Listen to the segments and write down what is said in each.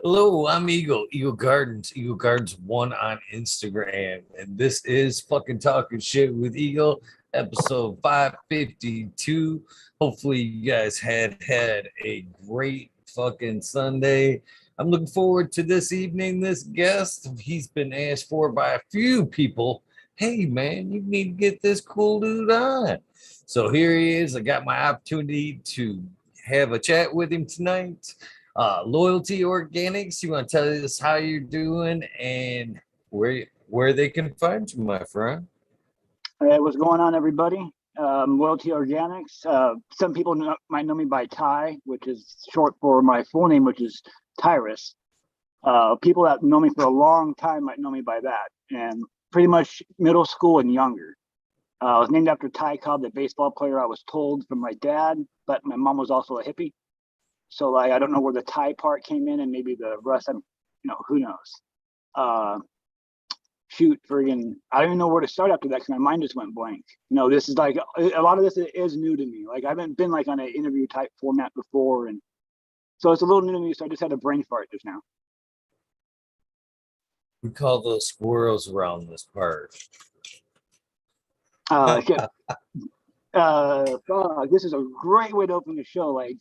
Hello, I'm Eagle Gardens 1 on Instagram, and this is fucking talking shit with Eagle, episode 552. Hopefully, you guys had a great fucking Sunday. I'm looking forward to this evening. This guest, he's been asked for by a few people. Hey, man, you need to get this cool dude on. So here he is. I got my opportunity to have a chat with him tonight. Loyalty Organics, you want to tell us how you're doing and where they can find you, my friend? Hey, what's going on, everybody? Loyalty Organics. Some people might know me by Ty, which is short for my full name, which is Tyrus. People that know me for a long time might know me by that, and pretty much middle school and younger. I was named after Ty Cobb, the baseball player, I was told from my dad, but my mom was also a hippie. So like, I don't know where the Thai part came in, and maybe the rest. Who knows? Shoot, friggin', I don't even know where to start after that because my mind just went blank. This is like a lot of this is new to me. Like I haven't been like on an interview type format before, and so it's a little new to me. So I just had a brain fart just now. We call those squirrels around this part. This is a great way to open the show. Like,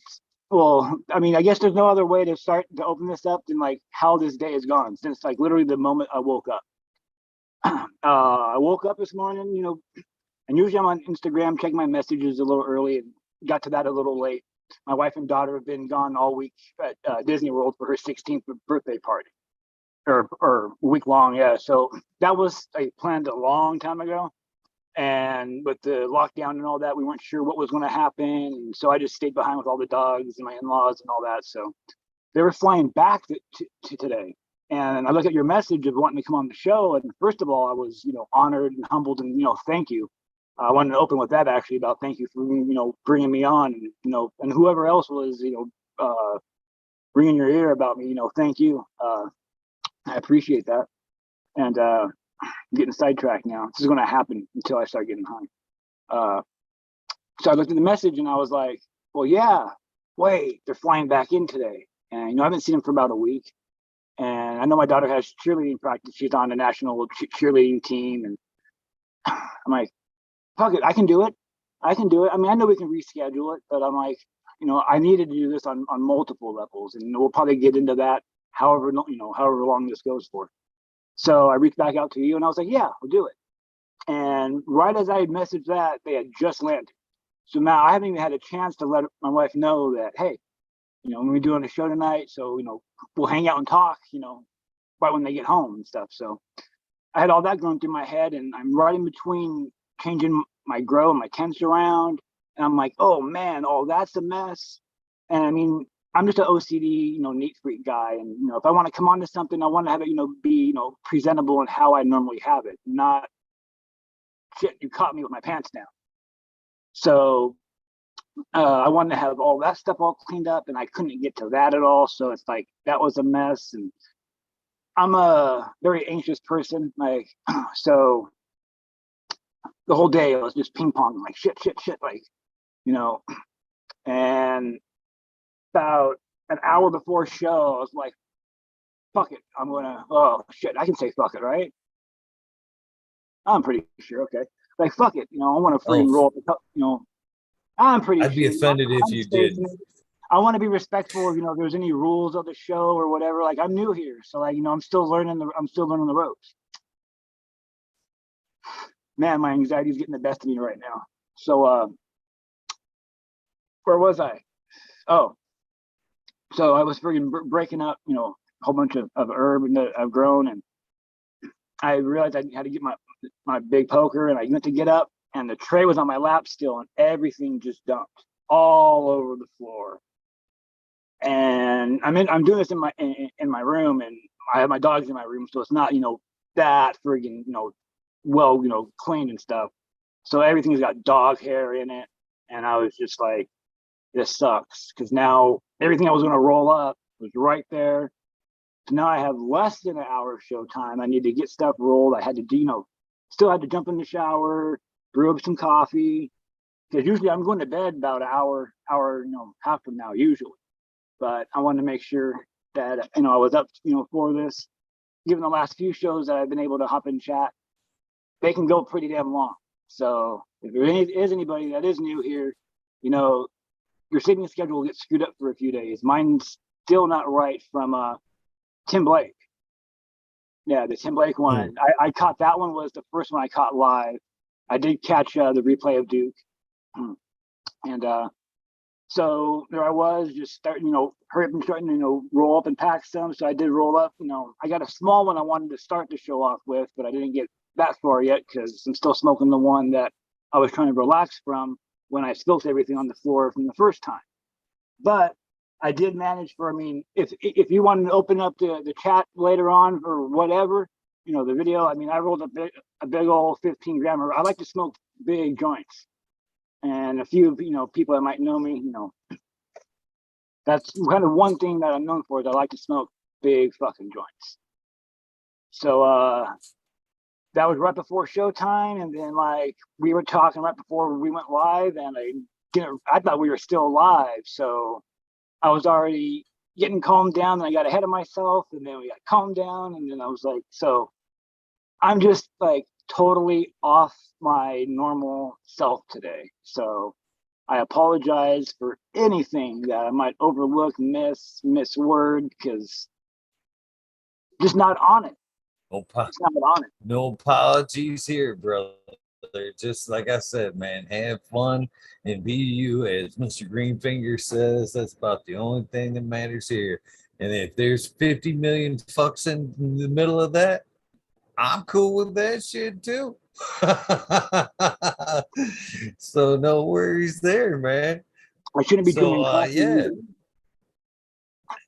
well, I mean, I guess there's no other way to start to open this up than like how this day has gone since like literally the moment I woke up. I woke up this morning, and usually I'm on Instagram, checking my messages a little early, and got to that a little late. My wife and daughter have been gone all week at Disney World for her 16th birthday party, or week long, yeah. So that was planned a long time ago. And with the lockdown and all that, we weren't sure what was going to happen. So I just stayed behind with all the dogs and my in-laws and all that. So they were flying back to today. And I look at your message of wanting to come on the show. And first of all, I was, honored and humbled and, thank you. I wanted to open with that actually about thank you for, bringing me on and, and whoever else was, bringing your ear about me, thank you. I appreciate that. And, I'm getting sidetracked now. This is going to happen until I start getting high. So I looked at the message and I was like, well, yeah, wait, they're flying back in today. And, I haven't seen them for about a week. And I know my daughter has cheerleading practice. She's on the national cheerleading team. And I'm like, fuck it, I can do it. I can do it. I mean, I know we can reschedule it, but I'm like, I needed to do this on multiple levels. And we'll probably get into that however long this goes for. So I reached back out to you and I was like, yeah, we'll do it. And right as I had messaged that, they had just landed. So now I haven't even had a chance to let my wife know that, hey, we're doing a show tonight. So, we'll hang out and talk, right when they get home and stuff. So I had all that going through my head and I'm right in between changing my grow and my tents around. And I'm like, oh man, that's a mess. And I mean, I'm just an OCD, neat freak guy. And, if I want to come onto something, I want to have it, be, presentable in how I normally have it, not shit, you caught me with my pants down. So I wanted to have all that stuff all cleaned up and I couldn't get to that at all. So it's like, that was a mess. And I'm a very anxious person. Like, so the whole day I was just ping pong, like shit, like, and about an hour before show, I was like, fuck it. Oh shit, I can say fuck it, right? I'm pretty sure, okay. Like, fuck it, I want to freaking roll, I'm pretty sure. I'd be offended if you did. I want to be respectful of, if there's any rules of the show or whatever. Like, I'm new here. So like, I'm still learning the ropes. Man, my anxiety is getting the best of me right now. So where was I? Oh, so I was freaking breaking up, a whole bunch of herb that I've grown, and I realized I had to get my big poker, and I went to get up, and the tray was on my lap still, and everything just dumped all over the floor. And I'm doing this in my room, and I have my dogs in my room, so it's not that friggin' well cleaned and stuff. So everything's got dog hair in it, and I was just like, this sucks, because now everything I was going to roll up was right there. So now I have less than an hour of show time. I need to get stuff rolled. I had to still had to jump in the shower, brew up some coffee, because usually I'm going to bed about an hour, half from now usually. But I wanted to make sure that I was up for this. Given the last few shows that I've been able to hop in chat, they can go pretty damn long. So if there is anybody that is new here, your singing schedule will get screwed up for a few days. Mine's still not right from Tim Blake. Yeah, the Tim Blake one. I caught that one, was the first one I caught live. I did catch the replay of Duke. And so there I was, just starting, hurry up and starting, roll up and pack some. So I did roll up. I got a small one I wanted to start the show off with, but I didn't get that far yet because I'm still smoking the one that I was trying to relax from when I spilt everything on the floor from the first time. But I did manage if you want to open up the chat later on or whatever, the video, I rolled a big old 15 grammer. I like to smoke big joints. And a few, people that might know me, that's kind of one thing that I'm known for, is I like to smoke big fucking joints. So that was right before showtime, and then we were talking right before we went live, and I thought we were still live, so I was already getting calmed down, and I got ahead of myself, and then we got calmed down, and then I was like, so I'm just totally off my normal self today. So I apologize for anything that I might overlook, misword, because just not on it. No apologies here, brother. Just like I said, man, have fun and be you, as Mr. Greenfinger says. That's about the only thing that matters here. And if there's 50 million fucks in the middle of that, I'm cool with that shit too. So no worries there, man. I shouldn't be drinking coffee. Yeah.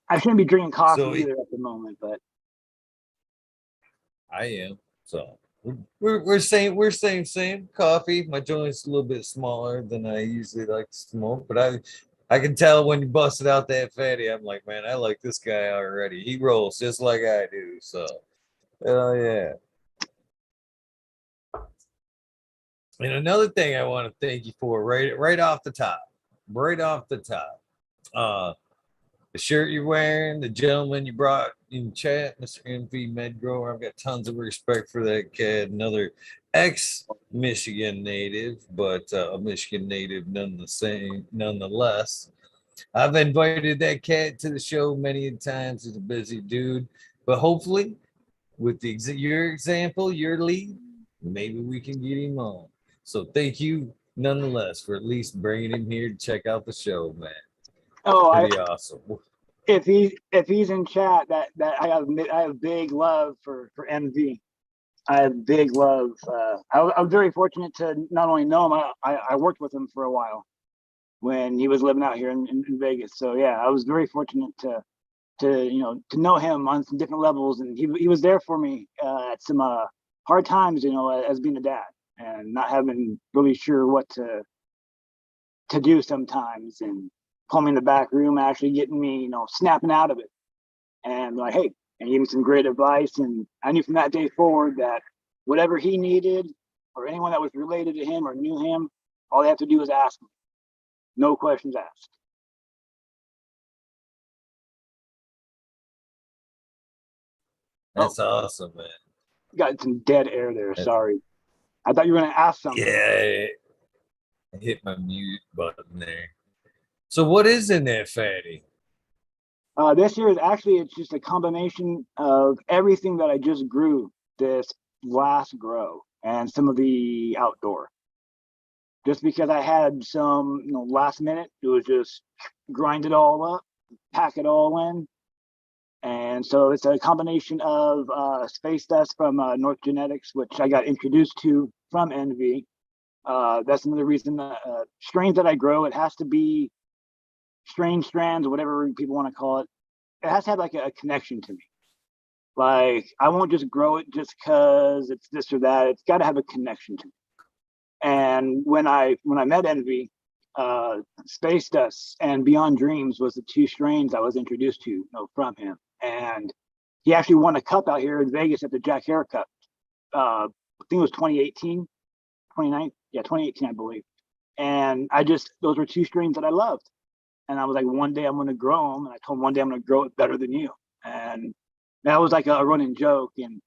I shouldn't be drinking coffee either at the moment, but I am. So we're same coffee. My joint's a little bit smaller than I usually like to smoke, but I can tell when you busted out that fatty. I'm like, man, I like this guy already. He rolls just like I do. So hell yeah. And another thing I want to thank you for right off the top. The shirt you're wearing, the gentleman you brought in chat, Mr. MV Medgrower. I've got tons of respect for that kid. Another ex-Michigan native, but a Michigan native nonetheless. I've invited that cat to the show many times. He's a busy dude, but hopefully, with your example, your lead, maybe we can get him on. So thank you nonetheless for at least bringing him here to check out the show, man. Pretty awesome. If he's in chat, that I have big love for MV. I have big love. I'm very fortunate to not only know him, I worked with him for a while when he was living out here in Vegas. So yeah, I was very fortunate to know him on some different levels, and he was there for me at some hard times, as being a dad and not having really sure what to do sometimes, and pull me in the back room, actually getting me, snapping out of it, and hey, and gave me some great advice. And I knew from that day forward that whatever he needed, or anyone that was related to him or knew him, all they have to do is ask me. No questions asked. That's awesome, man. Got some dead air there. Sorry. I thought you were going to ask something. Yeah, I hit my mute button there. So what is in that fatty? This year it's just a combination of everything that I just grew this last grow and some of the outdoor. Just because I had some, last minute, it was just grind it all up, pack it all in. And so it's a combination of space dust from North Genetics, which I got introduced to from Envy. That's another reason strains that I grow, it has to be strange strands, whatever people want to call it. It has to have a connection to me. I won't just grow it just because it's this or that. It's got to have a connection to me. And when I met Envy, Space Dust and Beyond Dreams was the two strains I was introduced to, from him. And he actually won a cup out here in Vegas at the Jack Hare Cup. I think it was 2018, 2018, I believe. And those were two strains that I loved. And I was like, one day I'm going to grow them. And I told him one day I'm going to grow it better than you. And that was like a running joke. And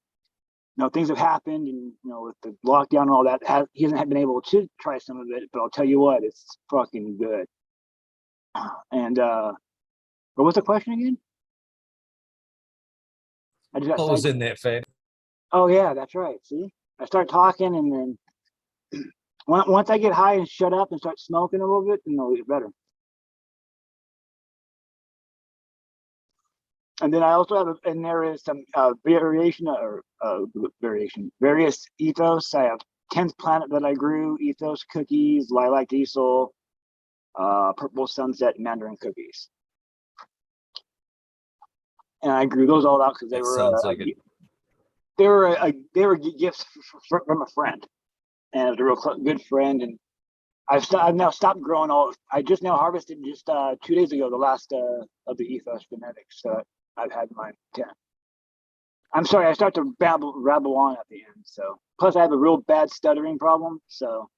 things have happened, and with the lockdown and all that, he hasn't been able to try some of it. But I'll tell you what, it's fucking good. And what was the question again? I just got What was in that phase? Oh yeah, that's right. See, I start talking, and then once I get high and shut up and start smoking a little bit, then it'll get better. And then I also have, and there is some variation or various ethos. I have 10th Planet that I grew, ethos cookies, lilac diesel, purple sunset, mandarin cookies. And I grew those all out because they were gifts from a friend, and it was a real good friend. And I've now stopped growing all. I just now harvested just 2 days ago the last of the ethos genetics. So I've had mine 10. I'm sorry, I start to rabble on at the end. So plus I have a real bad stuttering problem. So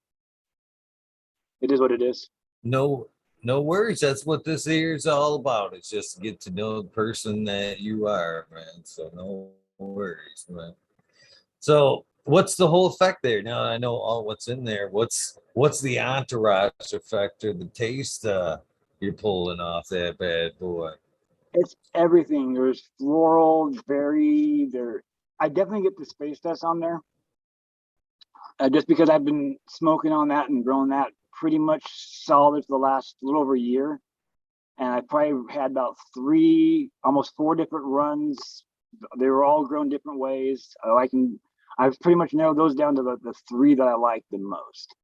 it is what it is. No worries. That's what this here is all about. It's just to get to know the person that you are, man. So no worries, man. So what's the whole effect there? Now I know all what's in there. What's the entourage effect or the taste you're pulling off that bad boy? It's everything. There's floral, berry. I definitely get the space dust on there. Just because I've been smoking on that and growing that pretty much solid for the last little over a year. And I probably had about almost 4 different runs. They were all grown different ways. I've pretty much narrowed those down to the 3 that I like the most.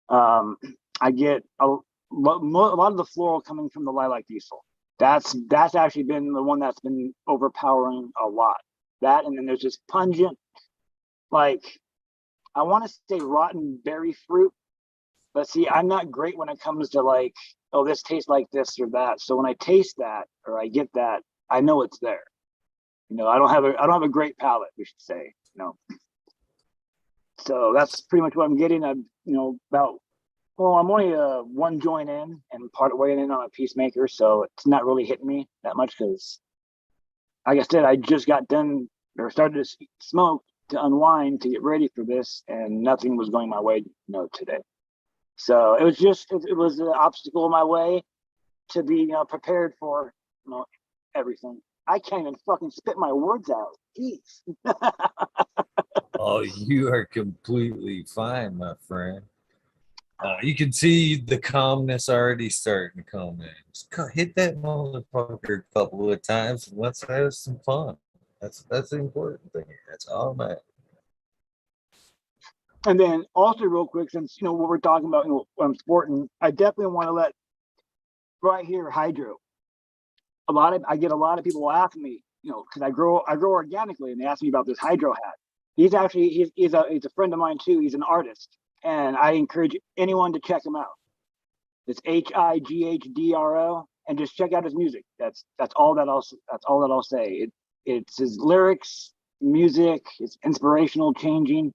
I get a lot of the floral coming from the lilac diesel. That's actually been the one that's been overpowering a lot. That, and then there's this pungent, like, I want to say rotten berry fruit, but see, I'm not great when it comes to like, oh, this tastes like this or that. So when I taste that or I get that, I know it's there. I don't have a great palate, we should say. So that's pretty much what I'm getting. I'm I'm only 1 joint in and part way in on a Peacemaker, so it's not really hitting me that much because, like I said, I just got done or started to smoke to unwind to get ready for this, and nothing was going my way, today. So it was just it was an obstacle in my way to be prepared for everything. I can't even fucking spit my words out. Jeez. Oh, you are completely fine, my friend. You can see the calmness already starting to come in. Just hit that motherfucker a couple of times and let's have some fun. That's the important thing. That's all, man. And then also real quick, since what we're talking about, what I'm sporting, I definitely want to let right here hydro. I get a lot of people asking me, because I grow organically, and they ask me about this hydro hat. He's a friend of mine too. He's an artist, and I encourage anyone to check him out. It's HIGHDRO, and just check out his music. That's all that I'll say. It's his lyrics, music. It's inspirational, changing.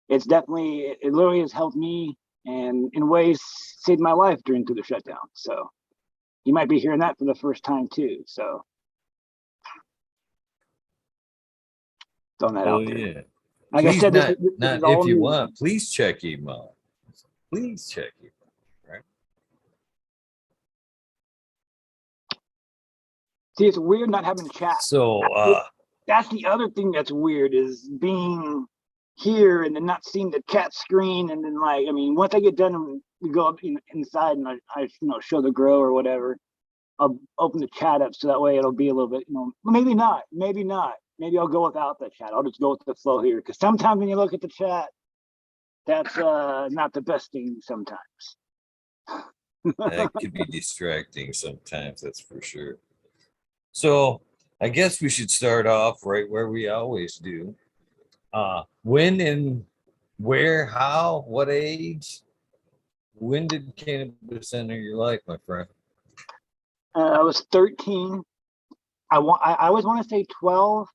It literally has helped me and in ways saved my life through the shutdown. So you might be hearing that for the first time too. So throwing that out there. Yeah. Like please, I said, not if you new. want. Please check him out. Please check him out. Right. See, it's weird not having chat. So that's the other thing that's weird is being here and then not seeing the chat screen, and then once I get done and we go up inside and I show the grow or whatever, I'll open the chat up so that way it'll be a little bit maybe not maybe I'll go without the chat. I'll just go with the flow here, because sometimes when you look at the chat, that's not the best thing sometimes. that could be distracting sometimes, that's for sure. So I guess we should start off right where we always do. When and where, how, what age? When did cannabis enter your life, my friend? I was 13. I always want to say 12,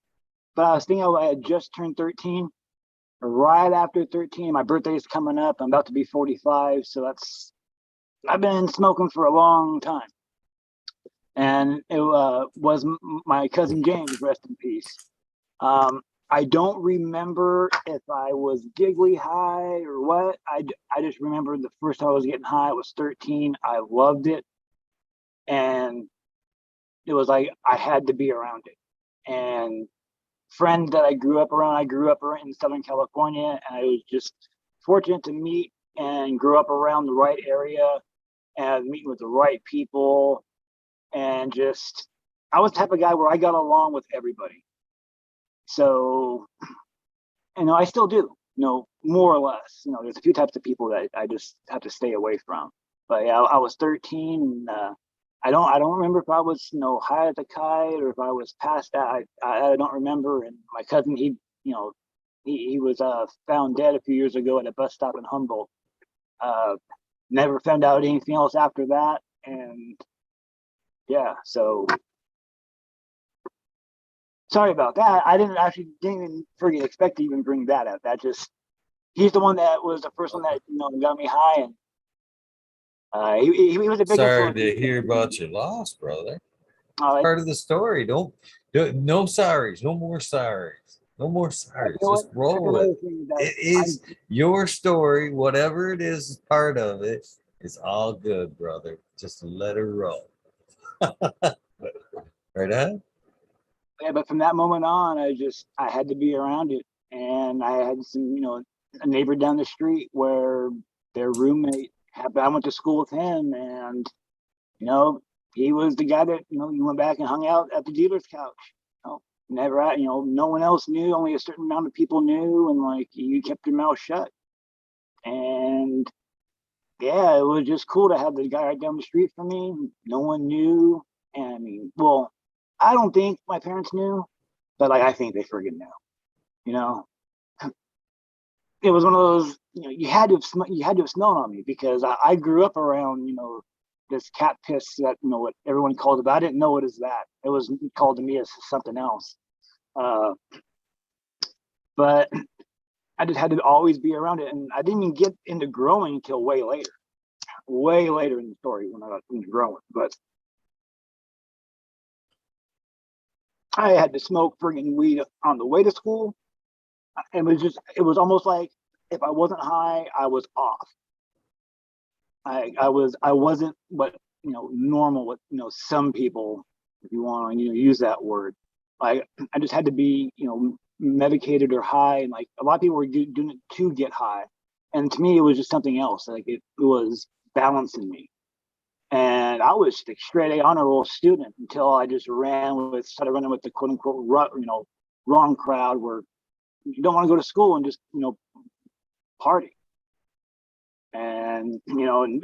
but I was thinking I had just turned 13. Right after 13, my birthday is coming up. I'm about to be 45, so I've been smoking for a long time. and it was my cousin James, rest in peace. I don't remember if I was giggly high or what. I just remember the first time I was getting high, I was 13. I loved it. And it was like I had to be around it. And friends that I grew up around, in Southern California, and I was just fortunate to meet and grew up around the right area and meeting with the right people. And just, I was the type of guy where I got along with everybody. So, I still do, more or less. There's a few types of people that I just have to stay away from. But yeah, I was 13. And, I don't remember if I was, high as a kite or if I was past that. I don't remember. And my cousin, he was found dead a few years ago at a bus stop in Humboldt. Never found out anything else after that. And yeah, so sorry about that. I didn't even freaking expect to even bring that up. That just, he's the one that was the first one that got me high, and he was a big Sorry influence. to hear about your loss, brother. Uh, Part of the story. No sorries. No more sorries. No more sorries. Just roll it. It is your story. Whatever it is, part of it. It's all good, brother. Just let it roll. Right on? Yeah, but from that moment on, I had to be around it, and I had some, a neighbor down the street where their roommate I went to school with him, and he was the guy that you went back and hung out at the dealer's couch. Never, no one else knew. Only a certain amount of people knew, and like you kept your mouth shut. And yeah, it was just cool to have the guy right down the street from me. No one knew, and I mean, well, I don't think my parents knew, but like I think they friggin' knew. You know, it was one of those. You had to have smelled on me because I grew up around this cat piss that what everyone called it. But I didn't know it as that. It was called to me as something else. Uh, but I just had to always be around it, and I didn't even get into growing until way later in the story when I got into growing. But I had to smoke friggin' weed on the way to school. It was almost like if I wasn't high, I was off. I wasn't what normal with some people, if you want to use that word. I just had to be medicated or high, and like a lot of people were doing it to get high, and to me it was just something else. Like it was balancing me, and I was a straight A honor roll student until I just started running with the quote unquote wrong crowd where you don't want to go to school and just party. And I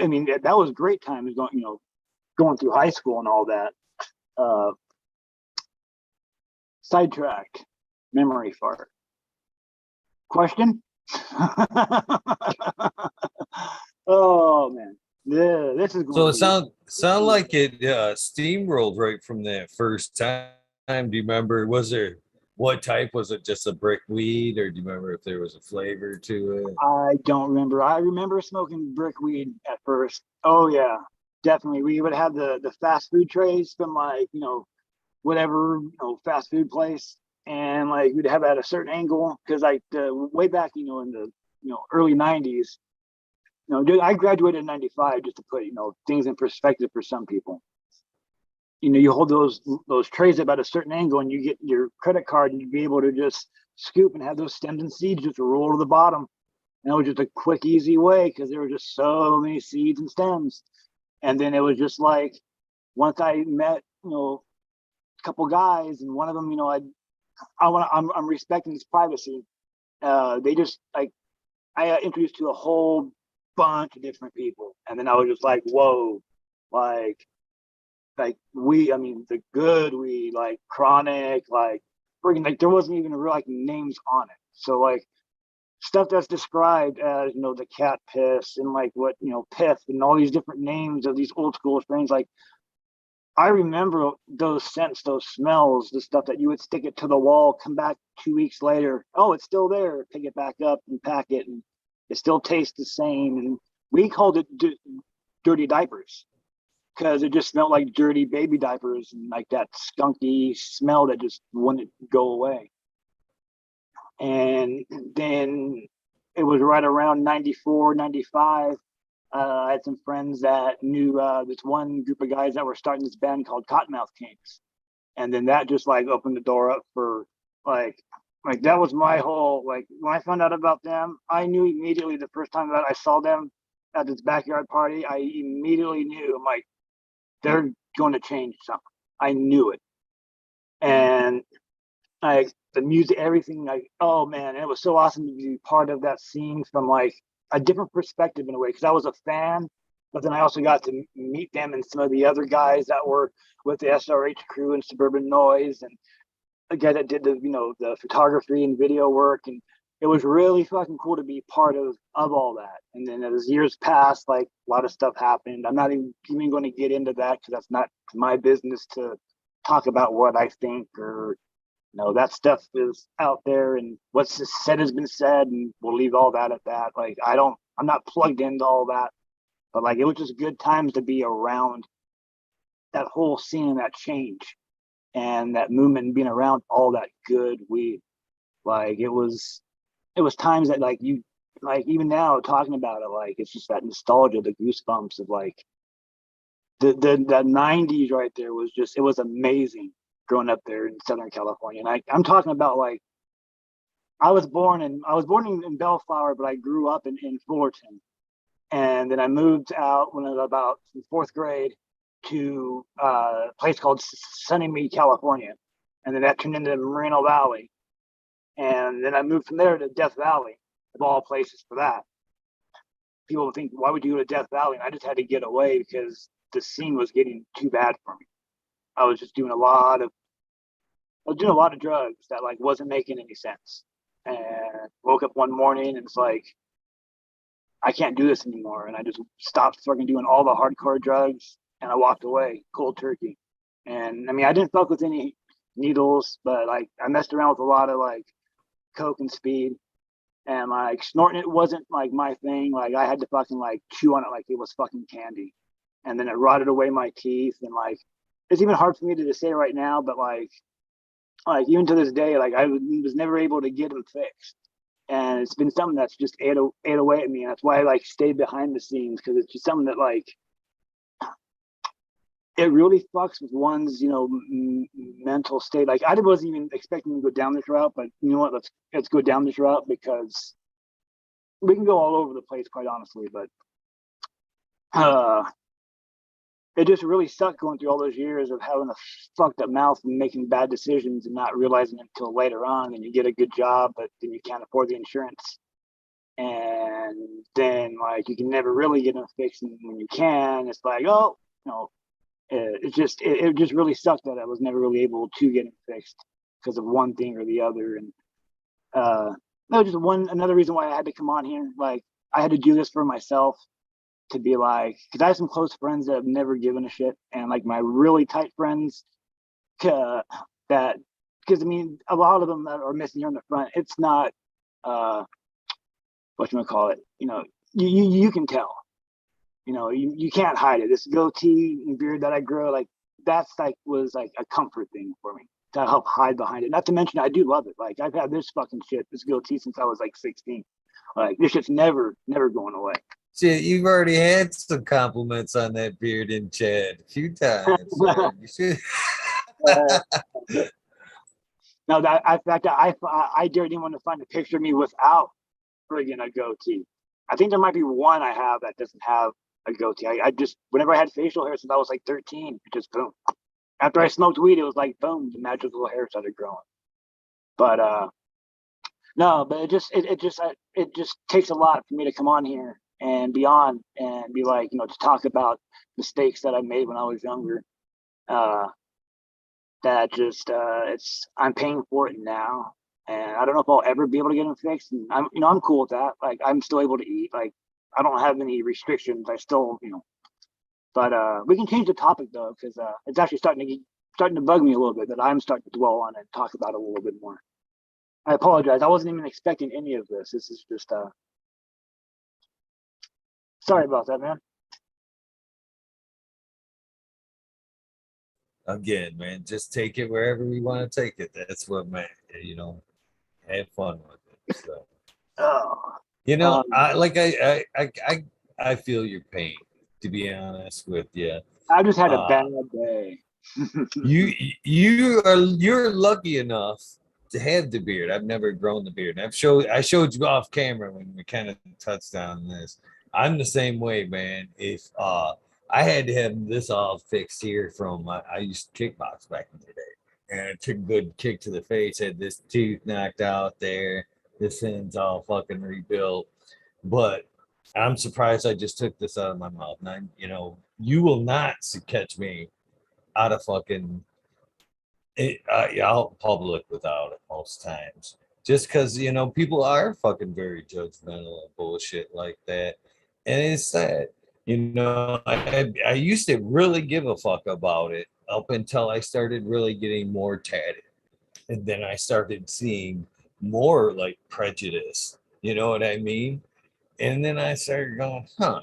mean that was great times going through high school and all that. uh Sidetracked. Memory fart. Question. Oh man, yeah, this is So going it to be sound like it steamrolled right from that first time. Do you remember? Was there what type? Was it just a brickweed, or do you remember if there was a flavor to it? I don't remember. I remember smoking brickweed at first. Oh yeah, definitely. We would have the fast food trays from like whatever fast food place, and like we'd have it at a certain angle because like way back in the early '90s. Dude, I graduated in '95 just to put things in perspective for some people. You hold those trays up at a certain angle, and you get your credit card, and you'd be able to just scoop and have those stems and seeds just roll to the bottom. And it was just a quick, easy way because there were just so many seeds and stems. And then it was just like once I met a couple guys, and one of them I'm respecting his privacy. They just like I got introduced to a whole bunch of different people, and then I was just like, whoa, like I mean the good weed, like chronic, like freaking like there wasn't even real like names on it. So like stuff that's described as the cat piss and like what pith and all these different names of these old school strains. Like I remember those scents, those smells, the stuff that you would stick it to the wall, come back 2 weeks later, oh, it's still there, pick it back up and pack it, and it still tastes the same. And we called it dirty diapers because it just smelled like dirty baby diapers and like that skunky smell that just wouldn't go away. And then it was right around 94, 95. I had some friends that knew this one group of guys that were starting this band called Cottonmouth Kings. And then that just like opened the door up for like that was my whole, like when I found out about them, I knew immediately the first time that I saw them at this backyard party, I immediately knew, I'm like, they're going to change something. I knew it. And like the music, everything, like, oh man, it was so awesome to be part of that scene from like a different perspective in a way, because I was a fan, but then I also got to meet them and some of the other guys that were with the SRH crew and Suburban Noise, and a guy that did the, you know, the photography and video work. And it was really fucking cool to be part of all that. And then as years passed, like a lot of stuff happened. I'm not even going to get into that because that's not my business to talk about what I think, or you know, that stuff is out there and what's said has been said, and we'll leave all that at that. Like I'm not plugged into all that, but like it was just good times to be around that whole scene and that change and that movement and being around all that good weed. Like it was times that like you, like even now talking about it, like it's just that nostalgia, the goosebumps of like the 90s right there was just, it was amazing growing up there in Southern California. And I'm talking about like I was born in Bellflower, but I grew up in Fullerton. And then I moved out when I was about in fourth grade to a place called Sunnymead, California. And then that turned into Moreno Valley. And then I moved from there to Death Valley, of all places for that. People would think, why would you go to Death Valley? And I just had to get away because the scene was getting too bad for me. I was just doing a lot of drugs that like wasn't making any sense. And woke up one morning and it's like, I can't do this anymore. And I just stopped fucking doing all the hardcore drugs and I walked away cold turkey. And I mean, I didn't fuck with any needles, but like I messed around with a lot of like coke and speed, and like snorting it wasn't like my thing. Like I had to fucking like chew on it like it was fucking candy, and then it rotted away my teeth. And like it's even hard for me to say right now, but like even to this day, like I was never able to get them fixed. And it's been something that's just ate away at me, and that's why I like stayed behind the scenes, because it's just something that like it really fucks with one's, you know, mental state. Like I wasn't even expecting to go down this route, but you know what? Let's go down this route because we can go all over the place, quite honestly. But it just really sucked going through all those years of having a fucked up mouth and making bad decisions and not realizing it until later on. And you get a good job, but then you can't afford the insurance, and then like you can never really get them fixed. And when you can, it's like, oh, you know. It just really sucked that I was never really able to get it fixed because of one thing or the other. And no, just another reason why I had to come on here. Like I had to do this for myself, to be like, because I have some close friends that have never given a shit, and like my really tight friends that, because I mean a lot of them that are missing here in the front, it's not what you call it, you know, you can tell. You know, you can't hide it. This goatee and beard that I grow, like that's like was like a comfort thing for me to help hide behind it. Not to mention, I do love it. Like I've had this fucking shit, this goatee since I was like 16. Like this shit's never going away. Shit, you've already had some compliments on that beard in Chad a few times. So you should. No, that in fact I dare anyone to find a picture of me without friggin' a goatee. I think there might be one I have that doesn't have a goatee. I just, whenever I had facial hair since I was like 13, it just boom. After I smoked weed, it was like boom, the magical hair started growing. But no, but it just takes a lot for me to come on here and be on and be like, you know, to talk about mistakes that I made when I was younger. That just I'm paying for it now, and I don't know if I'll ever be able to get them fixed. And I'm cool with that. Like I'm still able to eat. Like I don't have any restrictions. I still, you know, but we can change the topic though, because it's actually starting to bug me a little bit that I'm starting to dwell on and talk about it a little bit more. I apologize. I wasn't even expecting any of this. This is just sorry about that, man. again, man, just take it wherever we want to take it. That's what, man, you know, have fun with it. So, Oh, you know, um, I feel your pain, to be honest with you. I just had a Uh, bad day. you're lucky enough to have the beard. I've never grown the beard. I showed you off camera when we kind of touched on this. I'm the same way, man. If I had to have this all fixed here from I used to kickbox back in the day, and I took a good kick to the face. Had this tooth knocked out there. This end's all fucking rebuilt, but I'm surprised I just took this out of my mouth. And I, you know, you will not catch me out of fucking out public without it most times. Just because, you know, people are fucking very judgmental and bullshit like that. And it's sad. You know, I used to really give a fuck about it up until I started really getting more tatted. And then I started seeing more like prejudice. You know what I mean? And then I started going, huh,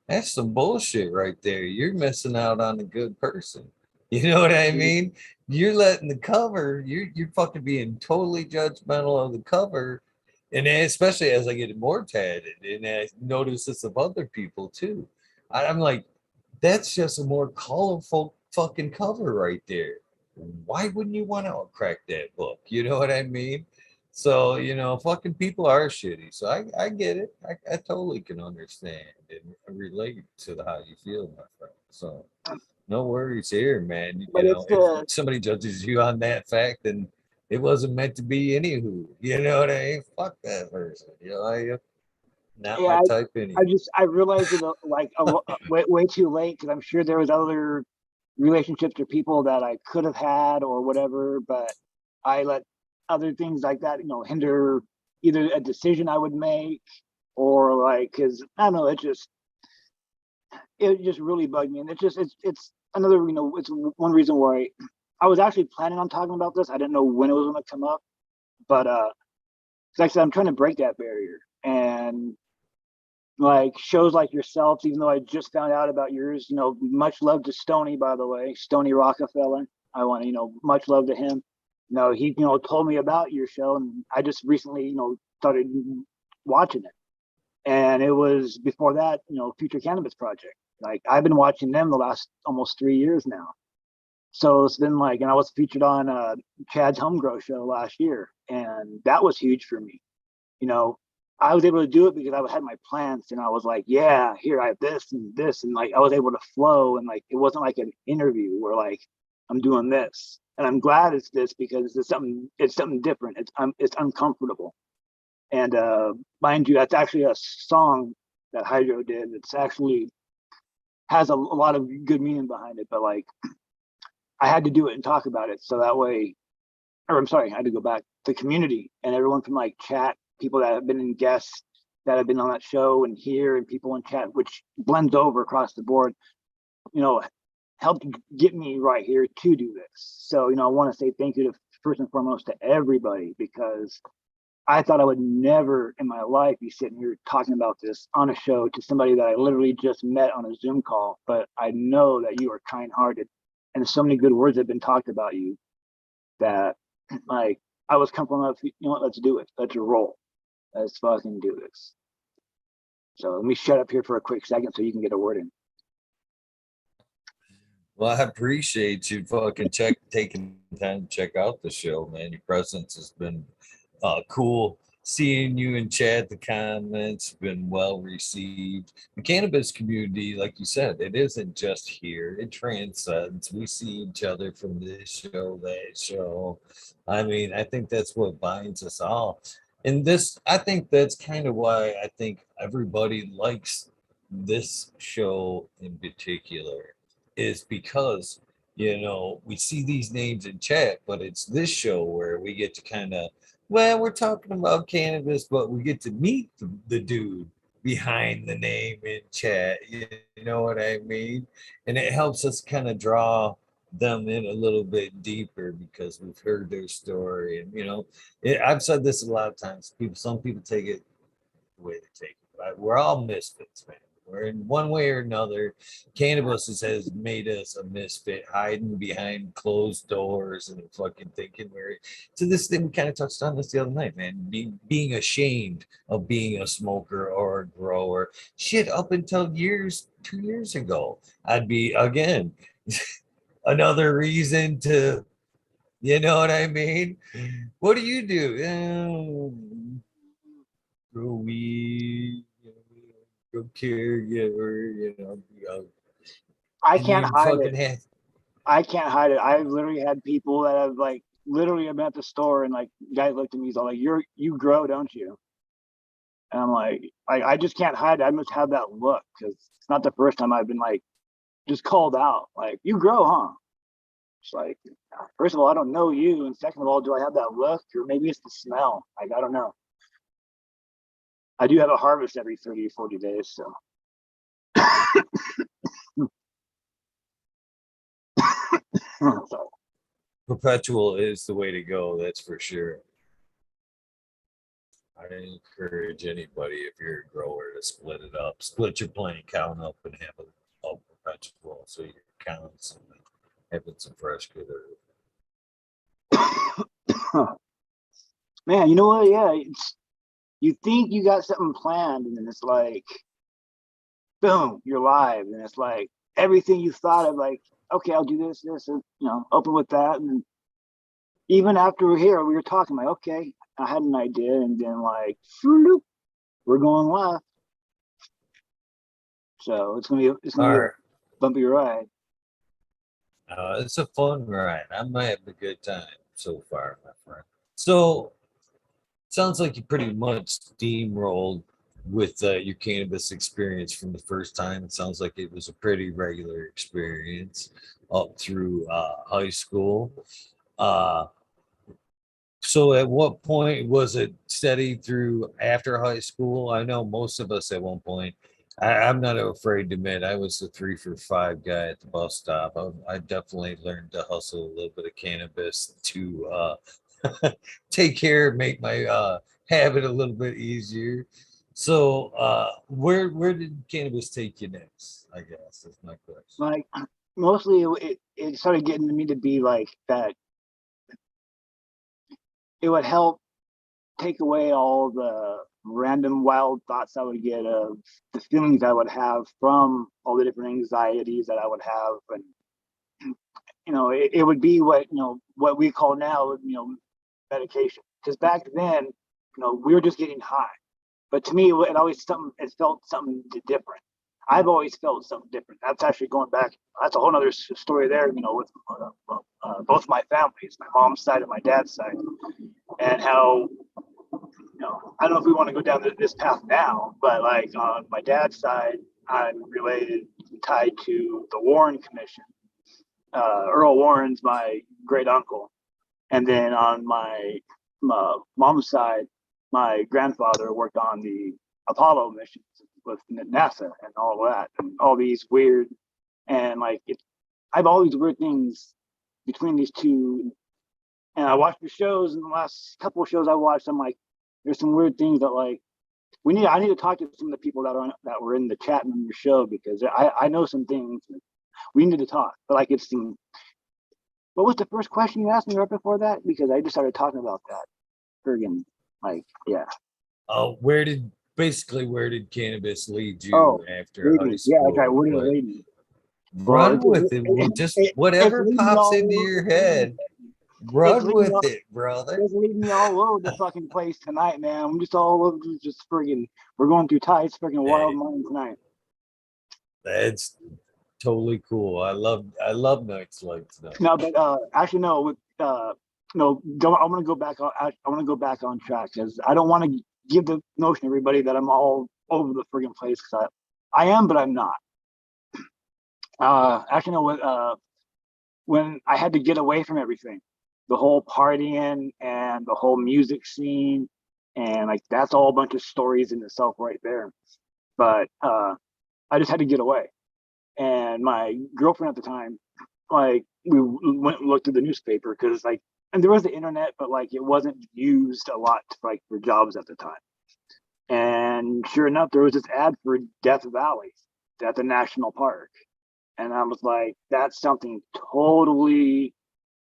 that's some bullshit right there. You're missing out on a good person. You know what I mean? You're letting the cover, you're fucking being totally judgmental of the cover. And especially as I get more tatted and I notice this of other people too. I'm like, that's just a more colorful fucking cover right there. Why wouldn't you want to crack that book? You know what I mean? So, you know, fucking people are shitty. So I get it. I totally can understand and relate to how you feel, my friend. So no worries here, man. But You know, it's if somebody judges you on that fact, then it wasn't meant to be anywho. You know what I mean? Fuck that person. You know, not my yeah, type I anyway. just I realized it like way too late because I'm sure there was other relationships or people that I could have had or whatever, but I let other things like that, hinder either a decision I would make or like because I don't know, it just really bugged me, and it's another it's one reason why I was actually planning on talking about this. I didn't know when it was going to come up, but like I said, I'm trying to break that barrier and like shows like yourself, even though I just found out about yours, much love to Stony, by the way, Stony Rockefeller. I want to, much love to him. He, told me about your show and I just recently, started watching it. And it was before that, Future Cannabis Project. Like I've been watching them the last almost 3 years now. So it's been like, and I was featured on Chad's Home Grow show last year, and that was huge for me you know, I was able to do it because I had my plans and I was like, yeah, here I have this and this. And like I was able to flow and like it wasn't like an interview where like I'm doing this. And I'm glad it's this because it's something different. It's uncomfortable. And mind you, that's actually a song that Hydro did. It's actually has a lot of good meaning behind it, but like I had to do it and talk about it. So that way, or I'm sorry, I had to go back. The community and everyone from like chat, people that have been in guests that have been on that show and here, and people in chat, which blends over across the board, you know, helped get me right here to do this. So, I want to say thank you to first and foremost to everybody because I thought I would never in my life be sitting here talking about this on a show to somebody that I literally just met on a Zoom call. But I know that you are kind hearted and so many good words have been talked about you that like I was comfortable enough, what, let's do it. Let's roll. Let's fucking do this. So let me shut up here for a quick second so you can get a word in. Well, I appreciate you fucking taking time to check out the show, man. Your presence has been cool. Seeing you in chat, the comments been well received. The cannabis community, like you said, it isn't just here; it transcends. We see each other from this show, that show. I mean, I think that's what binds us all. And this, I think that's kind of why I think everybody likes this show in particular is because we see these names in chat, but it's this show where we get to kind of, well, we're talking about cannabis, but we get to meet the dude behind the name in chat. You know what I mean? And it helps us kind of draw them in a little bit deeper because we've heard their story. And I've said this a lot of times. Some people take it the way they take it. Right? We're all misfits, man. Or in one way or another, cannabis has made us a misfit, hiding behind closed doors and fucking thinking we're to this thing. We kind of touched on this the other night, man. Being ashamed of being a smoker or a grower. Shit, up until 2 years ago, I'd be again another reason to, you know what I mean? What do you do? Grow weed, go caregiver, I and can't you hide it. fucking have. I can't hide it. I've literally had people that have like literally I'm at the store and like guys looked at me, he's all like, you grow, don't you? And I'm like, I just can't hide it. I must have that look because it's not the first time I've been like just called out. Like, you grow, huh? It's like, first of all, I don't know you, and second of all, do I have that look, or maybe it's the smell? Like, I don't know. I do have a harvest every 30 or 40 days, so. So, Perpetual is the way to go, that's for sure. I encourage anybody, if you're a grower, to split it up, split your plant count up, and have a perpetual, so you're constantly having some fresh good herb. man, you know what? Yeah, you think you got something planned, and then it's like, boom, you're live, and it's like everything you thought of, like, okay, I'll do this, and open with that, and even after we're here, we were talking like, okay, I had an idea, and then like, we're going live. So it's gonna be a bumpy ride. It's a fun ride. I'm having a good time so far, my friend. So sounds like you pretty much steamrolled with your cannabis experience from the first time. It sounds like it was a pretty regular experience up through high school. Uh, so at what point was it steady through after high school? I know most of us at one point. I'm not afraid to admit I was the 3 for $5 guy at the bus stop. I definitely learned to hustle a little bit of cannabis to take care, make my habit a little bit easier. So where did cannabis take you next? I guess that's my question. Like mostly it started getting to me to be like that. It would help take away all the random wild thoughts I would get of the feelings I would have from all the different anxieties that I would have, and it would be what we call now medication. Because back then, we were just getting high. But to me, it felt something different. I've always felt something different. That's actually going back. That's a whole other story there. With both my families, my mom's side and my dad's side, and how I don't know if we want to go down this path now, but like on my dad's side, I'm tied to the Warren Commission. Earl Warren's my great uncle, and then on my mom's side, my grandfather worked on the Apollo missions with NASA and all that, and all these weird and like I have all these weird things between these two. And I watched the shows, and the last couple of shows I watched, I'm like, there's some weird things that like I need to talk to some of the people that were in the chat in your show, because I know some things. We need to talk. But like what was the first question you asked me right before that? Because I just started talking about that. Friggin' like, yeah. Oh, where did cannabis lead you after high school? Yeah, that's right. Where did it lead me? Run with it. Just whatever pops into your head. Run with it, brother. It's leading me all over the fucking place tonight, man. I'm just all over, just friggin'. We're going through Ty's friggin' wild mind tonight. That's totally cool. I love nights like tonight. No, but actually, no. With no, I want to go back on. I want to go back on track because I don't want to give the notion to everybody that I'm all over the friggin' place, because I am, but I'm not. Actually, no. When I had to get away from everything, the whole partying and the whole music scene, and like that's all a bunch of stories in itself right there. But I just had to get away. And my girlfriend at the time, like we went and looked at the newspaper, because like, and there was the internet, but like it wasn't used a lot for jobs at the time. And sure enough, there was this ad for Death Valley at the national park. And I was like, that's something totally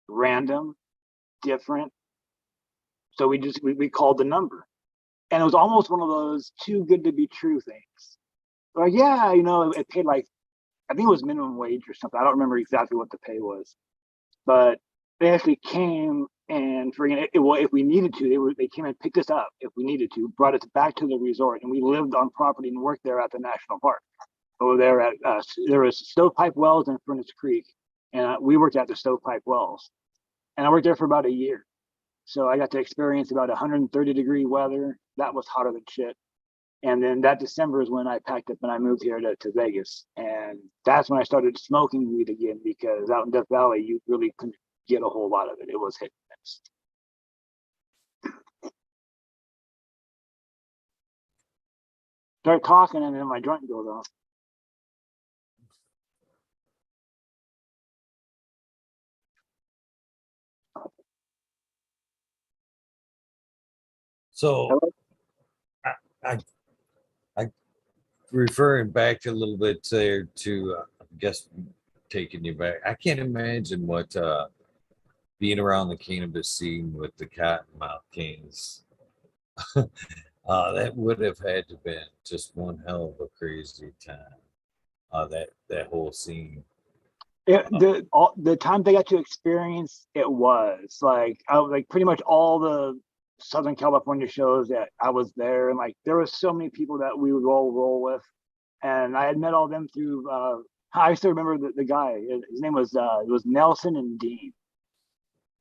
random, different. So we called the number. And it was almost one of those too good to be true things. Like, yeah, it paid like, I think it was minimum wage or something. I don't remember exactly what the pay was. But they actually came and well, if we needed to, they came and picked us up if we needed to, brought us back to the resort, and we lived on property and worked there at the national park. Over there at there was Stovepipe Wells and Furnace Creek, and we worked at the Stovepipe Wells, and I worked there for about a year. So I got to experience about 130-degree weather. That was hotter than shit. And then that December is when I packed up and I moved here to Vegas. And that's when I started smoking weed again, because out in Death Valley, you really couldn't get a whole lot of it. It was hit and miss. Start talking and then my joint goes off. So I referring back a little bit there to, I guess, taking you back. I can't imagine what being around the cannabis scene with the Cottonmouth Kings. That would have had to been just one hell of a crazy time. That whole scene. The time they got to experience it was like pretty much all the Southern California shows that I was there, and like there was so many people that we would roll with, and I had met all of them through. I still remember the guy. His name was it was Nelson and Dean,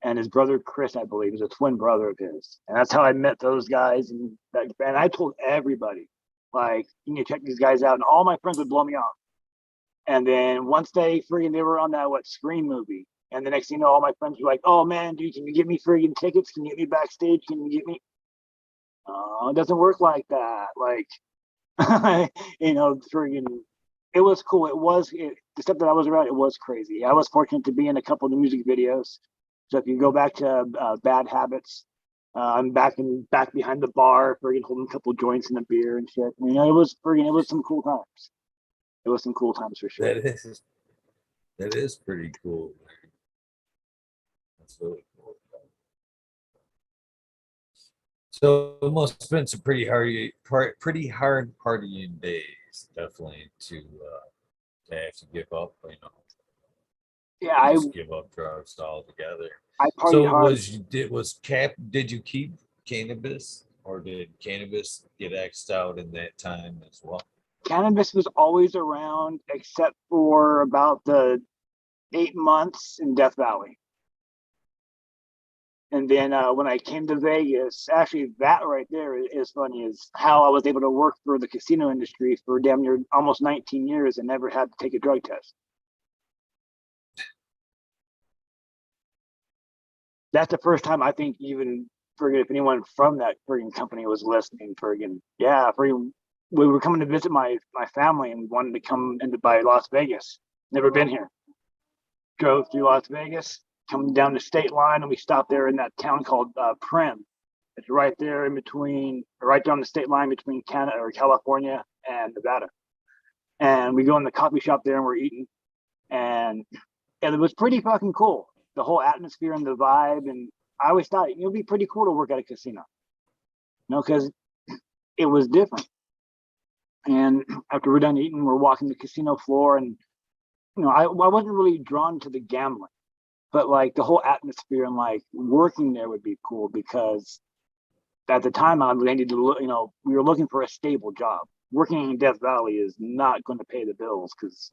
and his brother Chris, I believe, is a twin brother of his, and that's how I met those guys. And I told everybody, like, you need to check these guys out, and all my friends would blow me off. And then once they were on that Scream movie. And the next thing you know, all my friends were like, "Oh man, dude, can you get me friggin' tickets? Can you get me backstage? Can you get me?" Oh, it doesn't work like that. Like, friggin', it was cool. The stuff that I was around, it was crazy. I was fortunate to be in a couple of the music videos. So if you go back to Bad Habits, I'm back behind the bar, friggin' holding a couple of joints and a beer and shit. It was some cool times. It was some cool times for sure. That is pretty cool. That's really cool. So it must have been some pretty hard partying days, definitely, to have to give up, Yeah, just give up drugs altogether. I partied So hard. did you keep cannabis, or did cannabis get X'd out in that time as well? Cannabis was always around, except for about the 8 months in Death Valley. And then when I came to Vegas, actually, that right there is funny, is how I was able to work for the casino industry for damn near almost 19 years and never had to take a drug test. That's the first time I think even if anyone from that friggin' company was listening, we were coming to visit my family and wanted to come into by Las Vegas. Never been here. Drove through Las Vegas, coming down the state line, and we stopped there in that town called Prim. It's right there right down the state line between Canada or California and Nevada. And we go in the coffee shop there and we're eating, and it was pretty fucking cool. The whole atmosphere and the vibe, and I always thought it would be pretty cool to work at a casino, because it was different. And after we're done eating, we're walking the casino floor, and I wasn't really drawn to the gambling, but like the whole atmosphere and like working there would be cool, because at the time I needed to we were looking for a stable job. Working in Death Valley is not going to pay the bills, because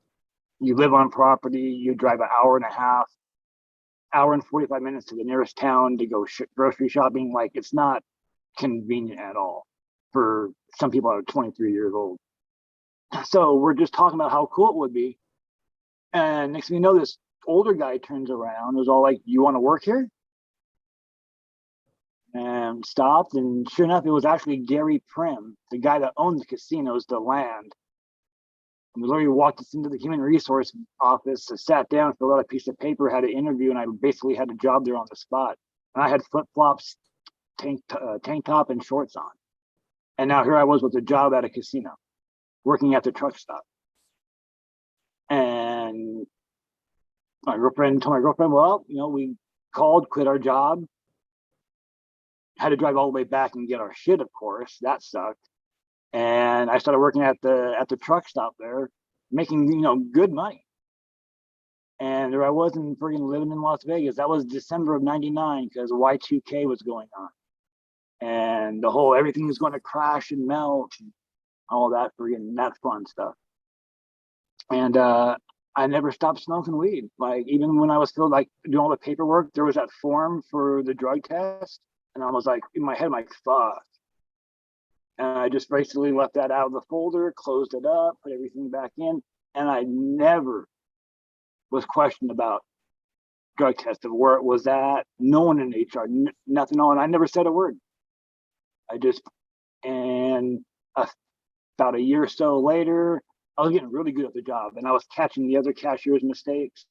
you live on property, you drive an hour and a half, hour and 45 minutes to the nearest town to go grocery shopping. Like, it's not convenient at all for some people that are 23 years old. So we're just talking about how cool it would be. And next thing you know, this older guy turns around and was all like, "You want to work here?" And stopped. And sure enough, it was actually Gary Prim, the guy that owned the casinos, the land. And we literally walked us into the human resource office, sat down, filled out a piece of paper, had an interview, and I basically had a job there on the spot. And I had flip flops, tank top, and shorts on. And now here I was with a job at a casino, working at the truck stop. And my girlfriend told my girlfriend, well, we called, quit our job, had to drive all the way back and get our shit, of course. That sucked. And I started working at the truck stop there, making, good money. And there I was in freaking living in Las Vegas. That was December of '99 because Y2K was going on. And everything was going to crash and melt and all that freaking that fun stuff. And I never stopped smoking weed. Like even when I was still like doing all the paperwork, there was that form for the drug test. And I was like in my head, I'm like, fuck. And I just basically left that out of the folder, closed it up, put everything back in. And I never was questioned about drug test of where it was at. No one in HR, nothing on. I never said a word. And about a year or so later, I was getting really good at the job and I was catching the other cashiers' mistakes.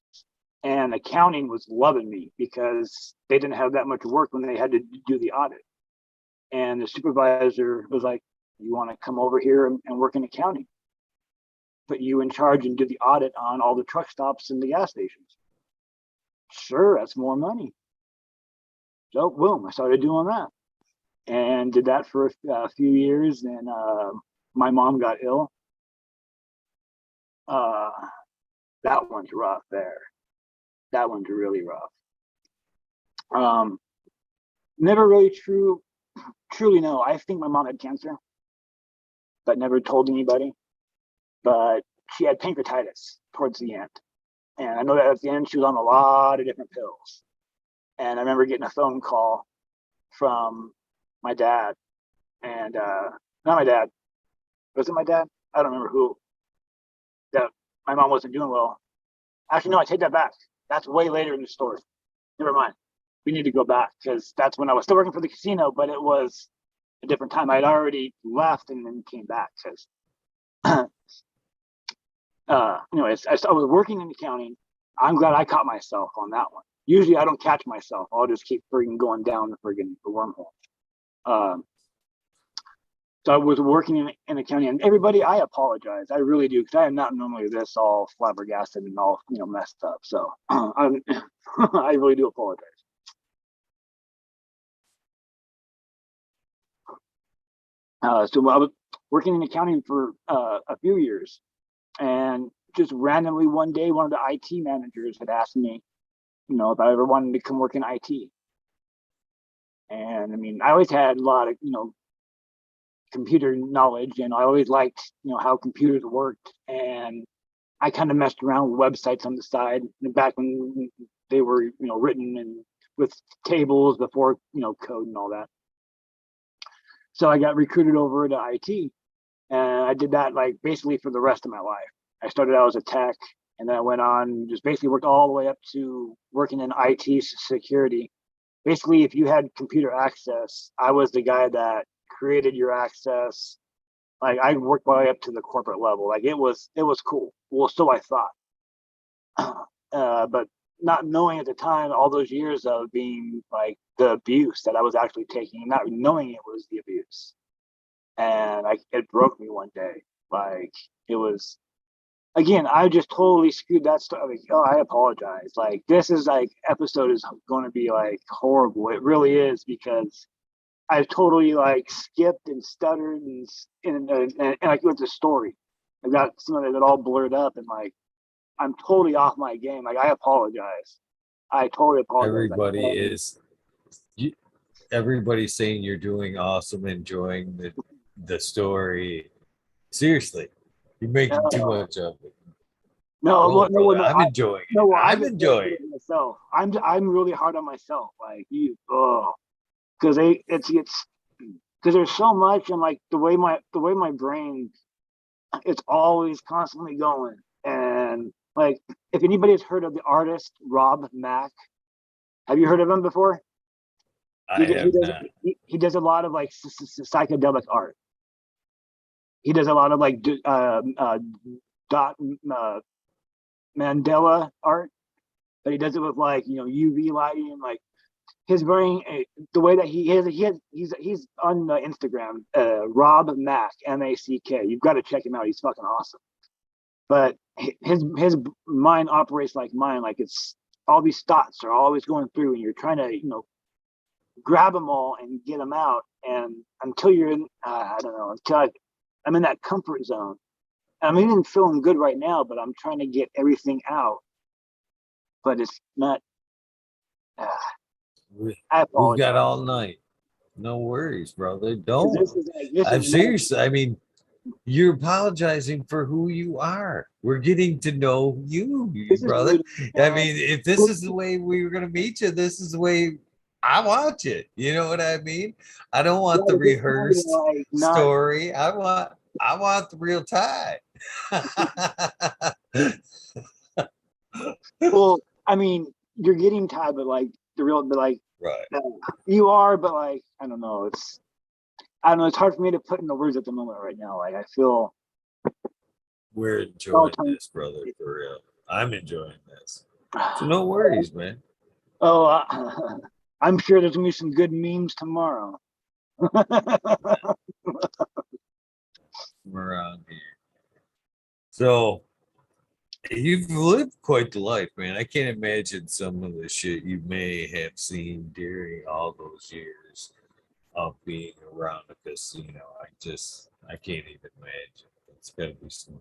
And accounting was loving me because they didn't have that much work when they had to do the audit. And the supervisor was like, you want to come over here and work in accounting? Put you in charge and do the audit on all the truck stops and the gas stations. Sure, that's more money. So boom, I started doing that and did that for a few years. And my mom got ill. That one's rough there. That one's really rough. Never really truly know. I think my mom had cancer, but never told anybody. But she had pancreatitis towards the end. And I know that at the end, she was on a lot of different pills. And I remember getting a phone call from my dad. And not my dad. Was it my dad? I don't remember who. That my mom wasn't doing well. Actually, no, I take that back. That's way later in the story. Never mind. We need to go back because that's when I was still working for the casino, but it was a different time. I'd already left and then came back because anyways, I was working in accounting. I'm glad I caught myself on that one. Usually I don't catch myself. I'll just keep friggin' going down the wormhole. So I was working in accounting, and everybody, I apologize. I really do, because I am not normally this all flabbergasted and all messed up. So I really do apologize. So I was working in accounting for a few years, and just randomly one day, one of the IT managers had asked me, if I ever wanted to come work in IT. And I mean, I always had a lot of, computer knowledge, and I always liked, how computers worked. And I kind of messed around with websites on the side back when they were, written and with tables before, code and all that. So I got recruited over to IT, and I did that like basically for the rest of my life. I started out as a tech, and then I went on, just basically worked all the way up to working in IT security. Basically, if you had computer access, I was the guy that created your access. Like I worked my way up to the corporate level. Like it was cool. Well, so I thought, but not knowing at the time all those years of being like the abuse that I was actually taking, not knowing it was the abuse, and it broke me one day. Like it was. Again, I just totally screwed that stuff. Like, oh, I apologize. Like this is like episode is going to be like horrible. It really is, because I totally like skipped and stuttered and like with the story, I got some of it all blurred up, and like I'm totally off my game. Like I apologize. I totally apologize. Everybody's saying you're doing awesome, enjoying the story. Seriously, you're making too much of it. No, I'm enjoying it. No, I'm enjoying it myself. I'm really hard on myself. Like because there's so much, and like the way my brain, it's always constantly going. And like if anybody has heard of the artist Rob Mack, have you heard of him before? He does a lot of like psychedelic art. He does a lot of like Mandela art, but he does it with like UV lighting and like his brain, the way that he's on Instagram, Rob Mack, Mack. You've got to check him out. He's fucking awesome. But his mind operates like mine. Like it's all these thoughts are always going through, and you're trying to grab them all and get them out. And until you're in, I don't know, I'm in that comfort zone. I'm even feeling good right now, but I'm trying to get everything out. But it's not. I apologize. We've got all night. No worries, brother. Don't. I'm is serious. I mean, you're apologizing for who you are. We're getting to know you, brother. I mean, if this is the way we were going to meet you, this is the way I want you. You know what I mean? I don't want the rehearsed story. I want the real Ty. Well, I mean, you're getting Ty, but like the real, but like right. You are, but like I don't know. It's hard for me to put into words at the moment right now. Like I feel we're enjoying this, brother, for real. I'm enjoying this. So no worries, man. Oh, I'm sure there's gonna be some good memes tomorrow. Around here. So you've lived quite the life, man. I can't imagine some of the shit you may have seen during all those years of being around a casino. I can't even imagine. It's gotta be some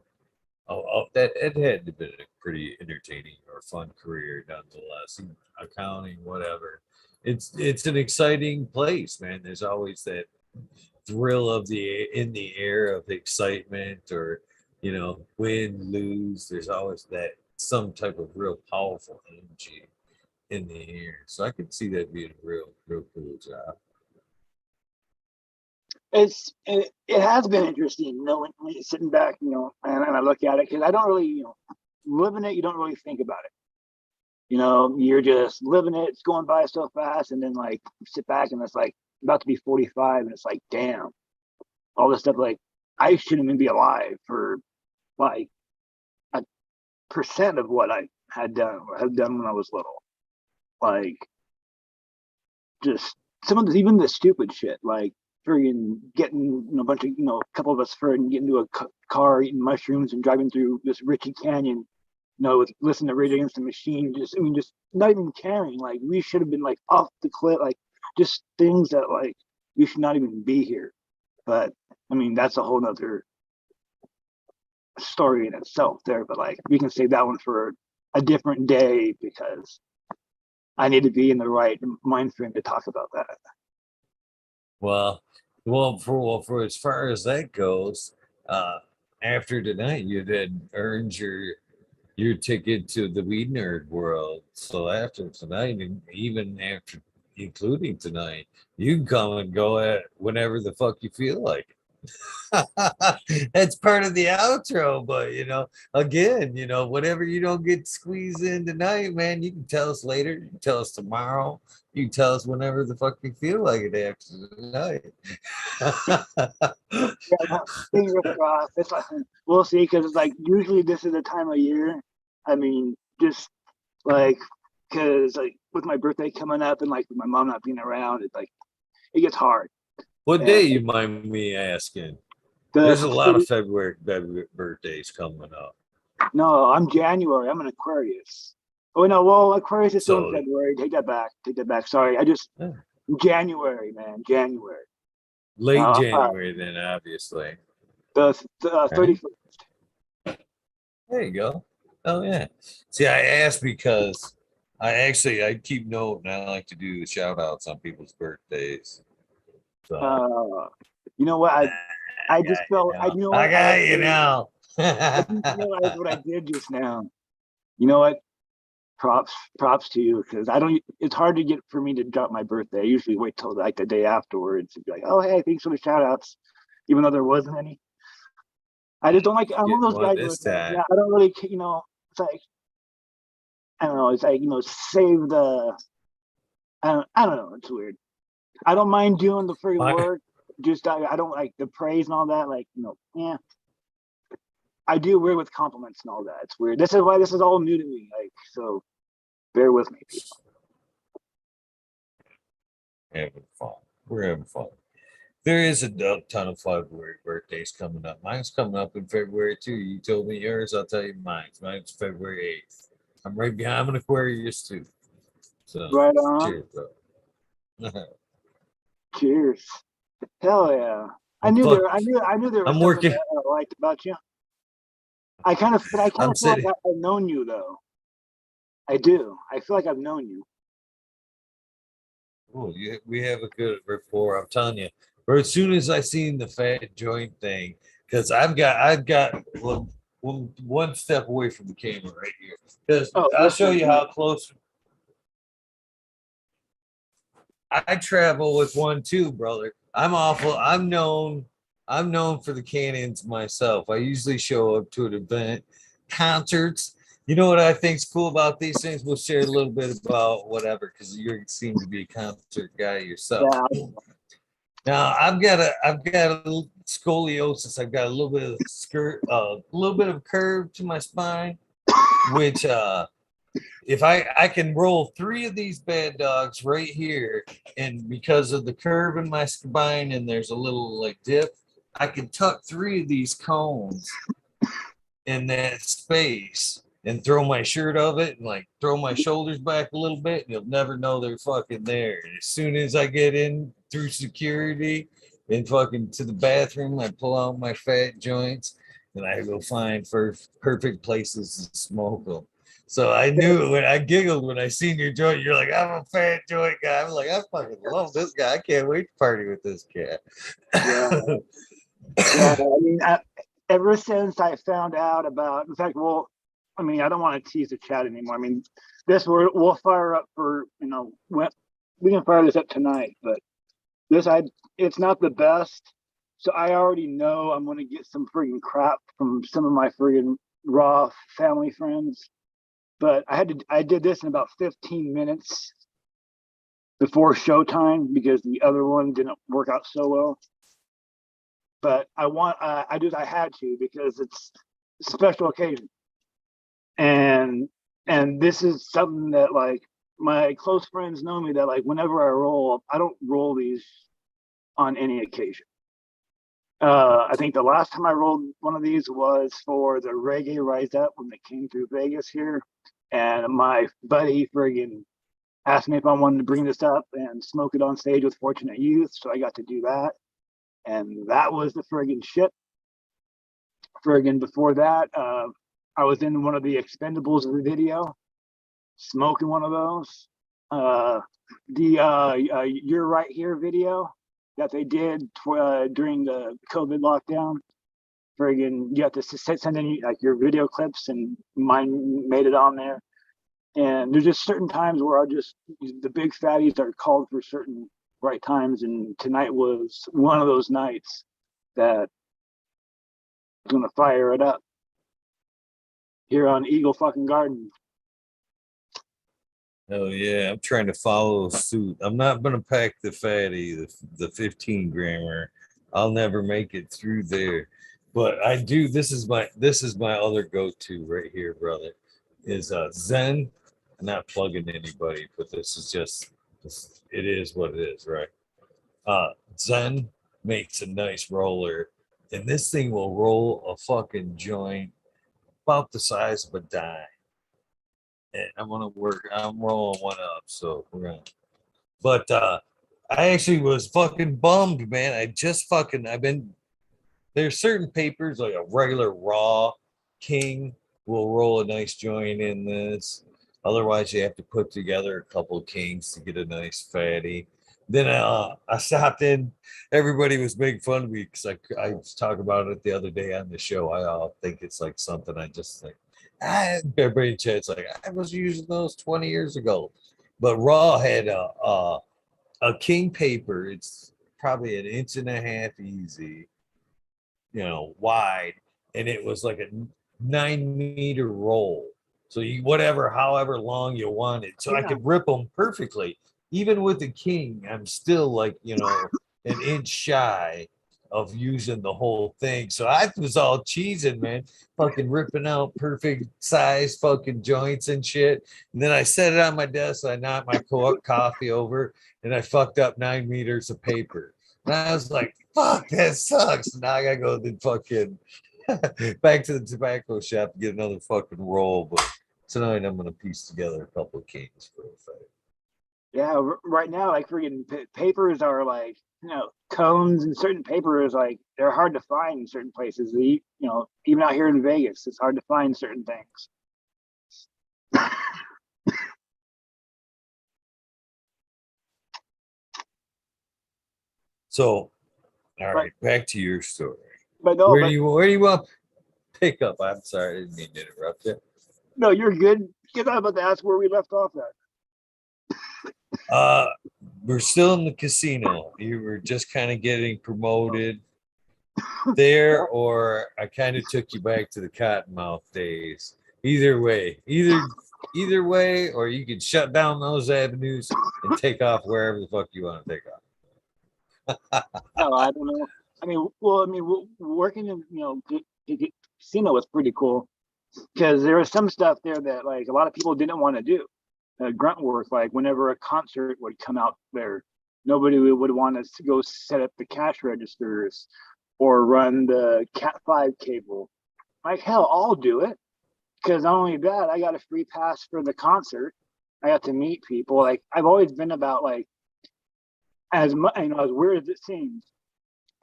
that it had to be a pretty entertaining or fun career nonetheless. Accounting, whatever. It's an exciting place, man. There's always that thrill of in the air of excitement, or win, lose. There's always that some type of real powerful energy in the air. So I could see that being a real cool job. It has been interesting, sitting back, and I look at it because I don't really, living it. You don't really think about it. You're just living it. It's going by so fast, and then like sit back and it's like about to be 45, and it's like, damn, all this stuff. Like I shouldn't even be alive for like a percent of what I had done when I was little. Like just some of even the stupid shit, like friggin' getting a bunch of a couple of us friggin' getting into a car, eating mushrooms and driving through this Ritchie Canyon, with listening to Rage Against the Machine, just not even caring. Like we should have been like off the cliff, like just things that like we should not even be here. But that's a whole nother story in itself there. But like we can save that one for a different day because I need to be in the right mind frame to talk about that. Well, for as far as that goes, after tonight, you had earned your ticket to the Weed Nerd world. So after tonight, and even after including tonight, you can come and go at whenever the fuck you feel like. That's part of the outro, but again, whatever you don't get squeezed in tonight, man, you can tell us later, you can tell us tomorrow, you can tell us whenever the fuck you feel like it after tonight. Yeah, fingers crossed. It's like, we'll see, because it's like usually this is the time of year. Just like because like with my birthday coming up and like with my mom not being around, it's like it gets hard. What day you mind me asking? There's a lot of February birthdays coming up. No, I'm January. I'm an Aquarius. Oh no, well Aquarius is still in February. Take that back. Sorry, January, man. January. Late January, then obviously. The 31st. There you go. Oh yeah. See, I asked because I keep note, and I like to do the shout outs on people's birthdays. So you know what? I just felt I know I got you now. I didn't realize what I did just now. You know what? Props to you, because it's hard to get for me to drop my birthday. I usually wait till like the day afterwards and be like, oh hey, thanks for the shout outs, even though there wasn't any. I just don't like I'm one of those guys I don't really it's like I don't know, it's like save the I don't know, it's weird. I don't mind doing the free work, just I don't like the praise and all that, like yeah. I do weird with compliments and all that. It's weird. This is why this is all new to me. Like, so bear with me, people. having fun. We're having fun. There is a ton of February birthdays coming up. Mine's coming up in February too. You told me yours. I'll tell you mine. Mine's February 8th. I'm right behind. I'm an Aquarius too. So Right on. cheers, bro. Cheers. Hell yeah. I I'm knew there. fuck. I knew there was I'm something working. that I liked about you. I kind of I'm feel like sitting. I've known you though. I do. I feel like I've known you. Oh, we have a good rapport. I'm telling you. But as soon as I seen the fat joint thing, because I've got one step away from the camera right here. Because Oh, I'll that's show good. you how close I travel with one too, brother. I'm awful. I'm known for the cannons myself. I usually show up to an event, concerts. You know what I think's cool about these things? We'll share a little bit about whatever, because you seem to be a concert guy yourself. Yeah. Now I've got a scoliosis. I've got a little bit of a little bit of curve to my spine, which if I can roll three of these bad dogs right here, and because of the curve in my spine and there's a little like dip, I can tuck three of these cones in that space and throw my shirt of it and like throw my shoulders back a little bit, and you'll never know they're fucking there. And as soon as I get in through security and fucking to the bathroom, I pull out my fat joints and I go find for perfect places to smoke them. So I knew when I giggled when I seen your joint. You're like, I'm a fat joint guy. I'm like, I fucking love this guy. I can't wait to party with this cat. Yeah. Yeah. I mean, ever since I found out about, in fact, well, I mean, I don't want to tease the chat anymore. I mean, we'll fire up for, we can fire this up tonight, but this it's not the best. So I already know I'm gonna get some friggin' crap from some of my friggin' raw family friends. But I did this in about 15 minutes before showtime because the other one didn't work out so well. But I had to because it's a special occasion. And this is something that like my close friends know me that like whenever I roll, I don't roll these on any occasion. I think the last time I rolled one of these was for the Reggae Rise Up when they came through Vegas here. And my buddy friggin' asked me if I wanted to bring this up and smoke it on stage with Fortunate Youth. So I got to do that. And that was the friggin' shit. Friggin' before that, I was in one of the Expendables of the video, smoking one of those. The You're Right Here video that they did during the COVID lockdown. Friggin', you have to send in like your video clips, and mine made it on there. And there's just certain times where the big fatties are called for certain right times, and tonight was one of those nights that I'm gonna fire it up here on Eagle fucking Garden. Oh yeah, I'm trying to follow suit. I'm not gonna pack the fatty, the 15 grammer. I'll never make it through there. But I do. This is my other go-to right here, brother. Is Zen. I'm not plugging anybody, but this is just it is what it is, right? Zen makes a nice roller, and this thing will roll a fucking joint about the size of a dime. And I'm rolling one up, so we're gonna. But I actually was fucking bummed, man. I've been there's certain papers like a regular raw king will roll a nice joint in this. Otherwise, you have to put together a couple of kings to get a nice fatty. Then I stopped in. Everybody was making fun of me because I was talking about it the other day on the show. I think it's like something I just think. Everybody in chat's like, I was using those 20 years ago. But Raw had a king paper. It's probably an inch and a half easy, wide, and it was like a 9 meter roll. So you however long you wanted. So I Yeah. could rip them perfectly. Even with the king, I'm still like, an inch shy of using the whole thing. So I was all cheesing, man, fucking ripping out perfect size fucking joints and shit. And then I set it on my desk. I knocked my coffee over and I fucked up 9 meters of paper. And I was like, fuck, that sucks. Now I gotta go to the fucking back to the tobacco shop to get another fucking roll. But tonight I'm gonna piece together a couple of Kings for a fight. Yeah, right now, like freaking papers are like, cones and certain papers, like they're hard to find in certain places. Even out here in Vegas, it's hard to find certain things. So, all right, back to your story. But no, where do you want to pick up? I'm sorry, I didn't mean to interrupt you. No, you're good. Because I was about to ask where we left off at. We're still in the casino. You were just kind of getting promoted there, or I kind of took you back to the Cottonmouth days. Either way, or you could shut down those avenues and take off wherever the fuck you want to take off. No, I don't know. Working in the casino was pretty cool because there was some stuff there that like a lot of people didn't want to do. Grunt work, like whenever a concert would come out there, nobody would want us to go set up the cash registers or run the Cat5 cable. Like hell, I'll do it because not only that, I got a free pass for the concert. I got to meet people. Like I've always been about like as much, as weird as it seems,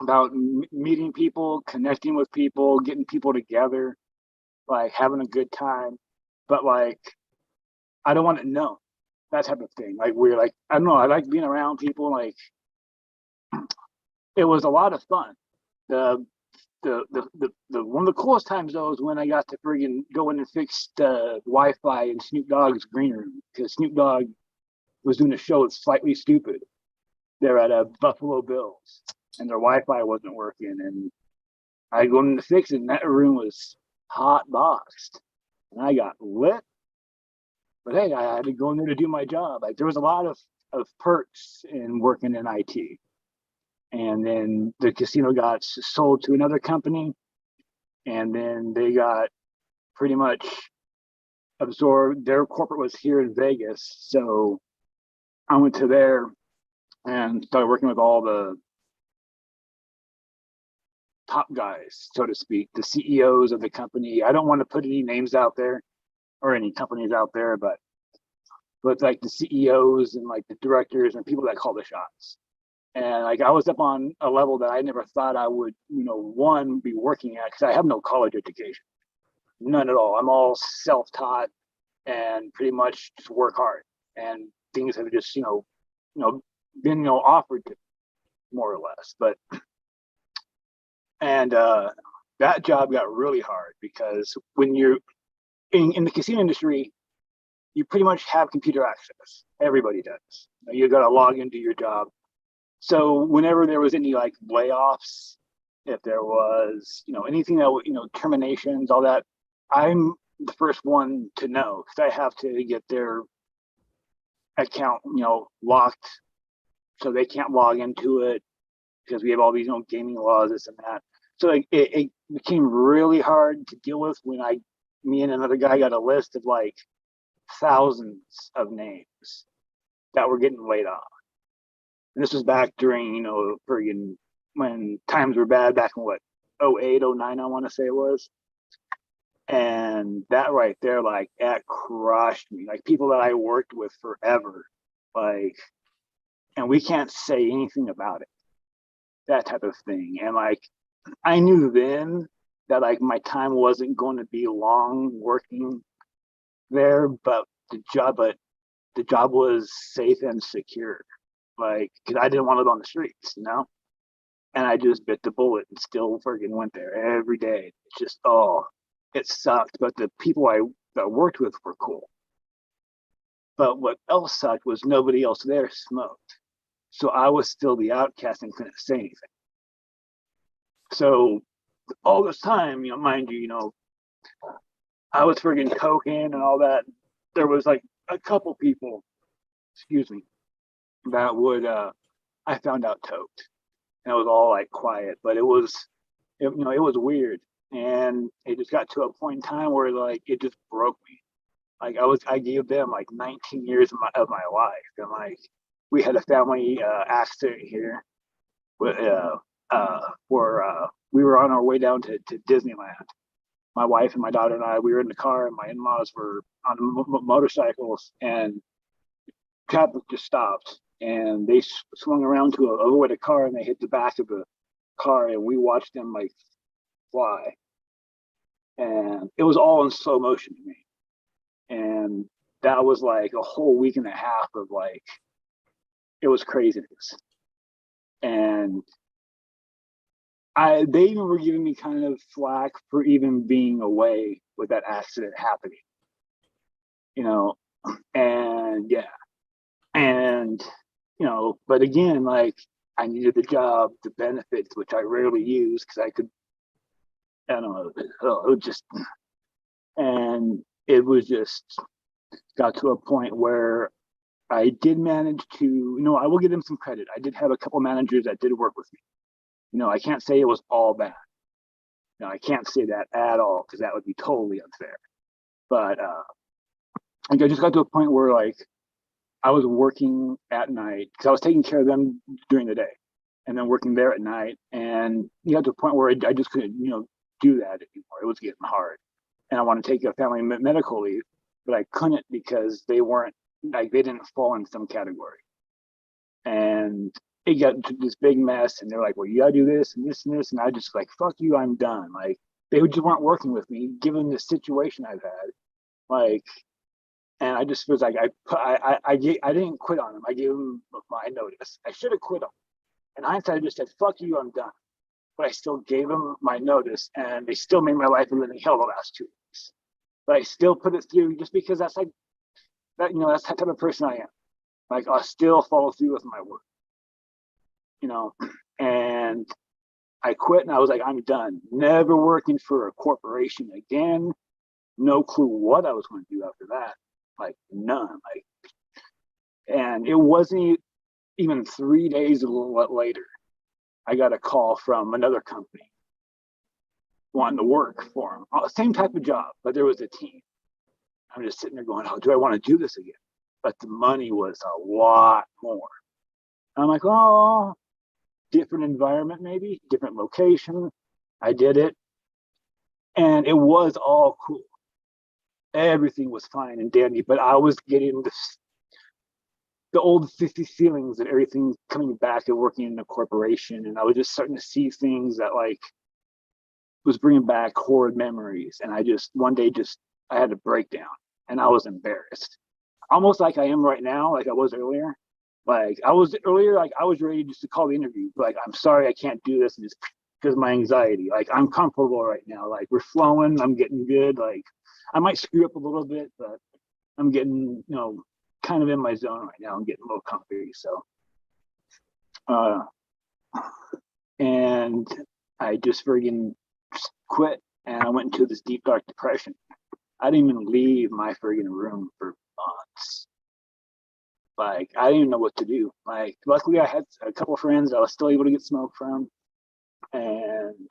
about meeting people, connecting with people, getting people together, like having a good time. But like, I don't want to know that type of thing. Like we're like, I don't know. I like being around people. Like it was a lot of fun. The one of the coolest times though is when I got to friggin' go in and fix the Wi-Fi in Snoop Dogg's green room because Snoop Dogg was doing a show with Slightly Stupid. They're at a Buffalo Bills and their Wi-Fi wasn't working, and I go in to fix it, and that room was hot boxed, and I got lit. But hey, I had to go in there to do my job. Like there was a lot of perks in working in IT. And then the casino got sold to another company, and then they got pretty much absorbed. Their corporate was here in Vegas, so I went to there and started working with all the top guys, so to speak, the CEOs of the company. I don't want to put any names out there or any companies out there, but like the CEOs and like the directors and people that call the shots. And like I was up on a level that I never thought I would, one, be working at, because I have no college education, none at all. I'm all self-taught and pretty much just work hard. And things have just, been, offered to me, more or less. But and that job got really hard because when you're in the casino industry, you pretty much have computer access. Everybody does. You got to log into your job. So whenever there was any like layoffs, if there was, anything that, terminations, all that, I'm the first one to know because I have to get their account, locked so they can't log into it because we have all these, gaming laws, this and that. So like, it became really hard to deal with when me and another guy got a list of like thousands of names that were getting laid off. And this was back during, friggin' when times were bad back in what, 08, 09, I want to say it was. And that right there, like, that crushed me. Like, people that I worked with forever, like, and we can't say anything about it. That type of thing. And like, I knew then that like my time wasn't going to be long working there, but the job was safe and secure. Like, because I didn't want it on the streets, and I just bit the bullet and still friggin' went there every day. It's just, it sucked, but the people I worked with were cool. But what else sucked was nobody else there smoked, so I was still the outcast and couldn't say anything. So all this time, mind you, I was friggin' coking and all that. There was like a couple people, excuse me, that would I found out toked. and it was all like quiet, but it was, it was weird. And it just got to a point in time where like it just broke me. Like I gave them like 19 years of my life, and like we had a family accident here, where we were on our way down to Disneyland. My wife and my daughter and I, we were in the car, and my in-laws were on motorcycles, and traffic just stopped, and they swung around to avoid a car, and they hit the back of the car, and we watched them like fly, and it was all in slow motion to me. And that was like a whole week and a half of like, it was craziness. And they even were giving me kind of flack for even being away with that accident happening, and yeah. And, but again, like I needed the job, the benefits, which I rarely use because I could, I don't know, it was just, and it was just got to a point where I did manage to, I will give them some credit. I did have a couple managers that did work with me. I can't say it was all bad. I can't say that at all because that would be totally unfair. But I just got to a point where like I was working at night because I was taking care of them during the day, and then working there at night. And you got to a point where I just couldn't, do that anymore. It was getting hard, and I want to take a family medical leave, but I couldn't because they weren't like they didn't fall in some category. And it got into this big mess, and they're like, well, you gotta do this and this and this, and I just like, fuck you, I'm done. Like they just weren't working with me given the situation I've had. Like, and I just was like, I didn't quit on them. I gave them my notice. I should have quit them. In hindsight, I just said, fuck you, I'm done. But I still gave them my notice, and they still made my life a living hell the last 2 weeks. But I still put it through just because that's like that, that's the type of person I am. Like I'll still follow through with my work, and I quit, and I was like, I'm done. Never working for a corporation again. No clue what I was going to do after that. Like none. Like, and it wasn't even 3 days later, I got a call from another company wanting to work for them. Same type of job, but there was a team. I'm just sitting there going, oh, do I want to do this again? But the money was a lot more. And I'm like, oh, different environment, maybe different location. I did it, and it was all cool. Everything was fine and dandy, but I was getting the old 50 feelings and everything coming back and working in a corporation, and I was just starting to see things that like was bringing back horrid memories. And I just one day I had a breakdown, and I was embarrassed, almost like I am right now, like I was earlier. Like I was earlier, like I was ready just to call the interview, like I'm sorry I can't do this, and just because of my anxiety. Like I'm comfortable right now, like we're flowing, I'm getting good. Like I might screw up a little bit, but I'm getting, kind of in my zone right now. I'm getting a little comfy. So, and I just friggin' quit, and I went into this deep, dark depression. I didn't even leave my friggin' room for months. Like, I didn't even know what to do. Like, luckily I had a couple of friends that I was still able to get smoke from. And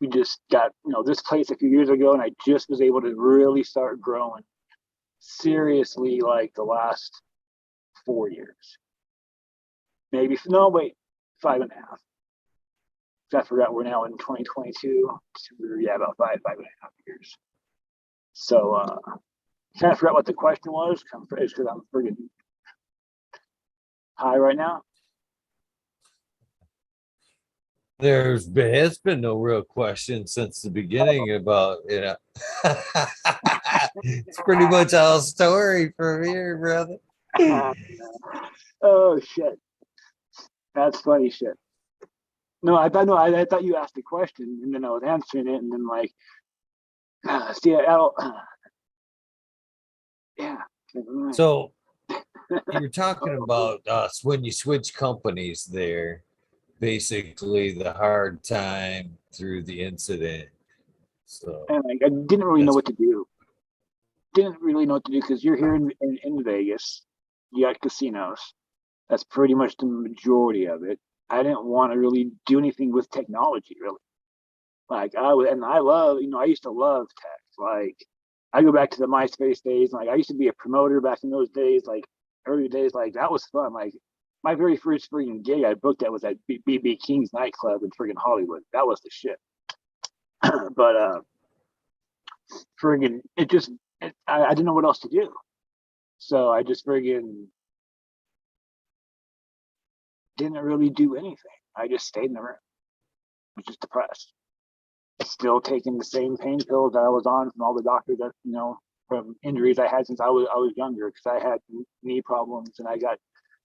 we just got, this place a few years ago, and I just was able to really start growing seriously like the last 4 years. Maybe, no, wait, 5.5. I forgot we're now in 2022. So yeah, about 5.5 years. So, kind of forgot what the question was. It's because I'm friggin' high right now. It's been no real question since the beginning about it's pretty much all story from here, brother. Oh shit, that's funny shit. No, I thought you asked a question, and then I was answering it, and then like, see, yeah. So you're talking about when you switch companies there, basically the hard time through the incident. So and like, I didn't really know what to do. Didn't really know what to do because you're here in Vegas. You got casinos. That's pretty much the majority of it. I didn't want to really do anything with technology, really. Like I would, and I love, I used to love tech. Like I go back to the MySpace days. Like I used to be a promoter back in those days, like early days. Like that was fun. Like my very first freaking gig I booked at was at BB King's nightclub in friggin' Hollywood. That was the shit. But friggin' I didn't know what else to do. So I just friggin' didn't really do anything. I just stayed in the room. I was just depressed. Still taking the same pain pills that I was on from all the doctors that, from injuries I had since I was younger, because I had knee problems and I got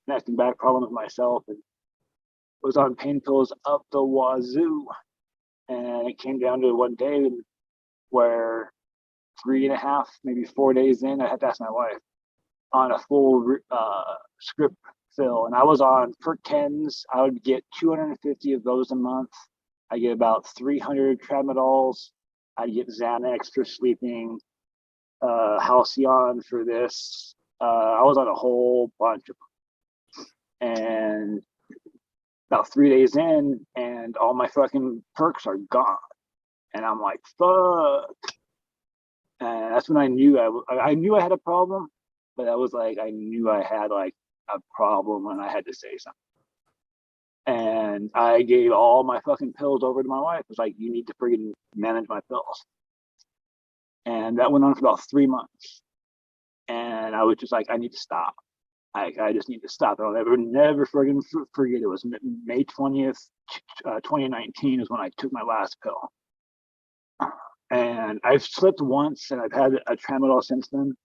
neck and back problems myself, and was on pain pills up the wazoo. And it came down to one day where 3.5, maybe 4 days in, I had to ask my wife on a full script fill, and I was on Perk 10s. I would get 250 of those a month. I get about 300 Tramadols. I get Xanax for sleeping, Halcyon for this. I was on a whole bunch of them. And about 3 days in, and all my fucking perks are gone. And I'm like, fuck. And that's when I knew I knew I had a problem, but I was like, I knew I had like a problem when I had to say something. And I gave all my fucking pills over to my wife. It was like, you need to freaking manage my pills. And that went on for about 3 months. And I was just like, I need to stop. I just need to stop. I'll never friggin' forget. It was May 20th, 2019 is when I took my last pill. And I've slipped once and I've had a tramadol since then.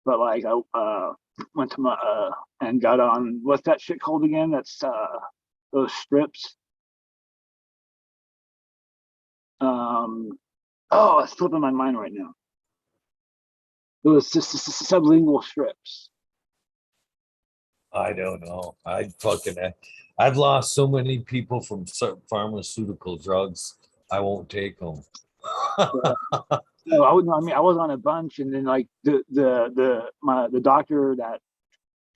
But like I went to my and got on, what's that shit called again? That's those strips. Oh, it's slipping my mind right now. Those sublingual strips. I don't know. I've lost so many people from pharmaceutical drugs. I won't take them. No, I was on a bunch, and then like the doctor that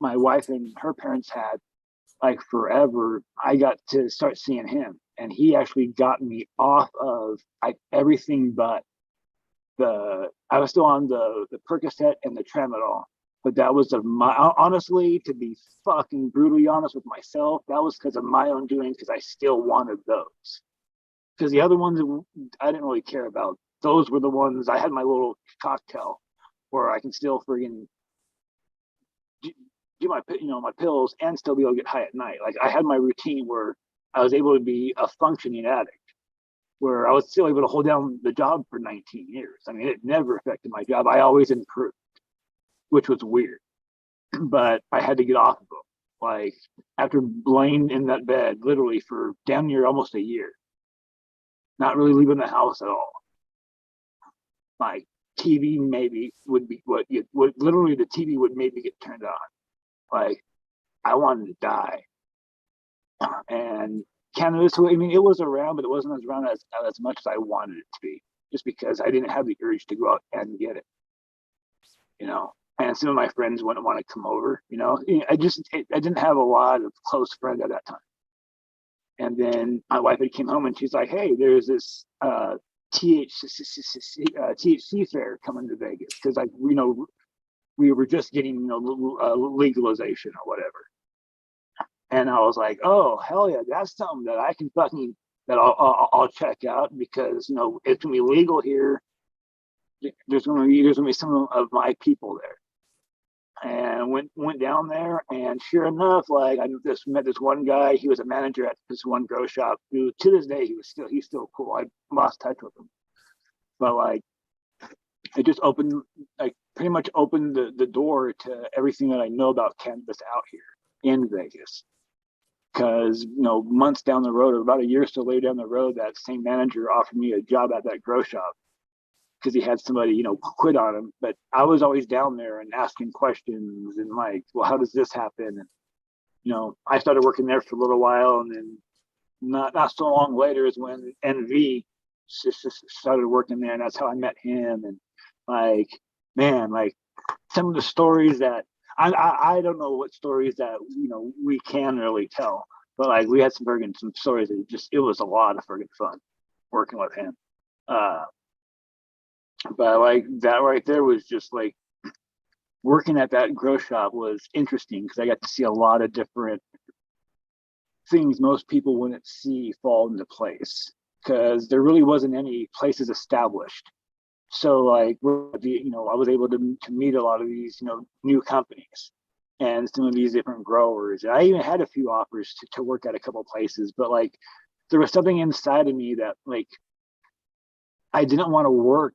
my wife and her parents had, like forever, I got to start seeing him, and he actually got me off of everything but I was still on the Percocet and the Tramadol, but that was honestly, to be fucking brutally honest with myself, that was because of my own doing, because I still wanted those. Because the other ones I didn't really care about. Those were the ones I had my little cocktail where I can still friggin' do my pills and still be able to get high at night. Like I had my routine where I was able to be a functioning addict, where I was still able to hold down the job for 19 years. I mean, it never affected my job. I always improved, which was weird. But I had to get off of them. Like after laying in that bed literally for damn near almost a year, not really leaving the house at all. Like TV maybe would be literally the TV would maybe get turned on. Like I wanted to die. And cannabis, I mean, it was around, but it wasn't as around as much as I wanted it to be, just because I didn't have the urge to go out and get it. And some of my friends wouldn't want to come over. I didn't have a lot of close friends at that time. And then my wife had came home and she's like, "Hey, there's this THC fair coming to Vegas, because we were just getting legalization or whatever." And I was like, "Oh hell yeah, that's something that I can that I'll check out, because it's gonna be legal here. There's gonna be some of my people there." And went down there, and sure enough, like I met this one guy. He was a manager at this one grow shop, who to this day he's still cool. I lost touch with him, but like it just pretty much opened the door to everything that I know about cannabis out here in Vegas. Because months down the road, or about a year or so later down the road, that same manager offered me a job at that grow shop, because he had somebody quit on him. But I was always down there and asking questions and like, well, how does this happen? And I started working there for a little while, and then not so long later is when NV started working there, and that's how I met him. And like, man, like some of the stories that I don't know what stories that we can really tell, But like we had some stories that it was a lot of friggin' fun working with him. Uh, but like that right there was just like working at that grow shop was interesting because I got to see a lot of different things most people wouldn't see fall into place because there really wasn't any places established. So like I was able to meet a lot of these new companies and some of these different growers. I even had a few offers to work at a couple places, but like there was something inside of me that like I didn't want to work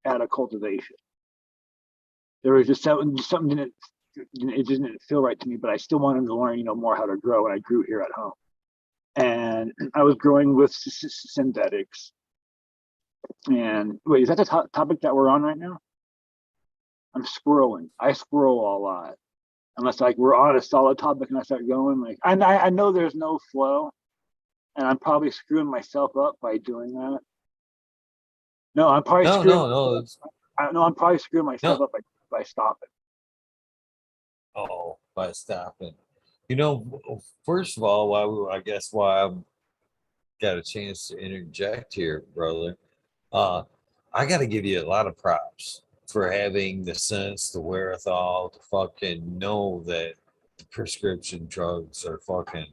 at a cultivation. There was just something it didn't feel right to me, but I still wanted to learn more how to grow, and I grew here at home. And I was growing with synthetics. And wait, is that the topic that we're on right now? I'm squirreling. I squirrel a lot. Unless like we're on a solid topic and I start going, like I know there's no flow, and I'm probably screwing myself up by doing that. No, I'm probably No, screwing. no, no. I'm probably screwing myself No. up by stopping. Oh, by stopping. First of all, why I got a chance to interject here, brother. Uh, I got to give you a lot of props for having the sense, the wherewithal to fucking know that the prescription drugs are fucking,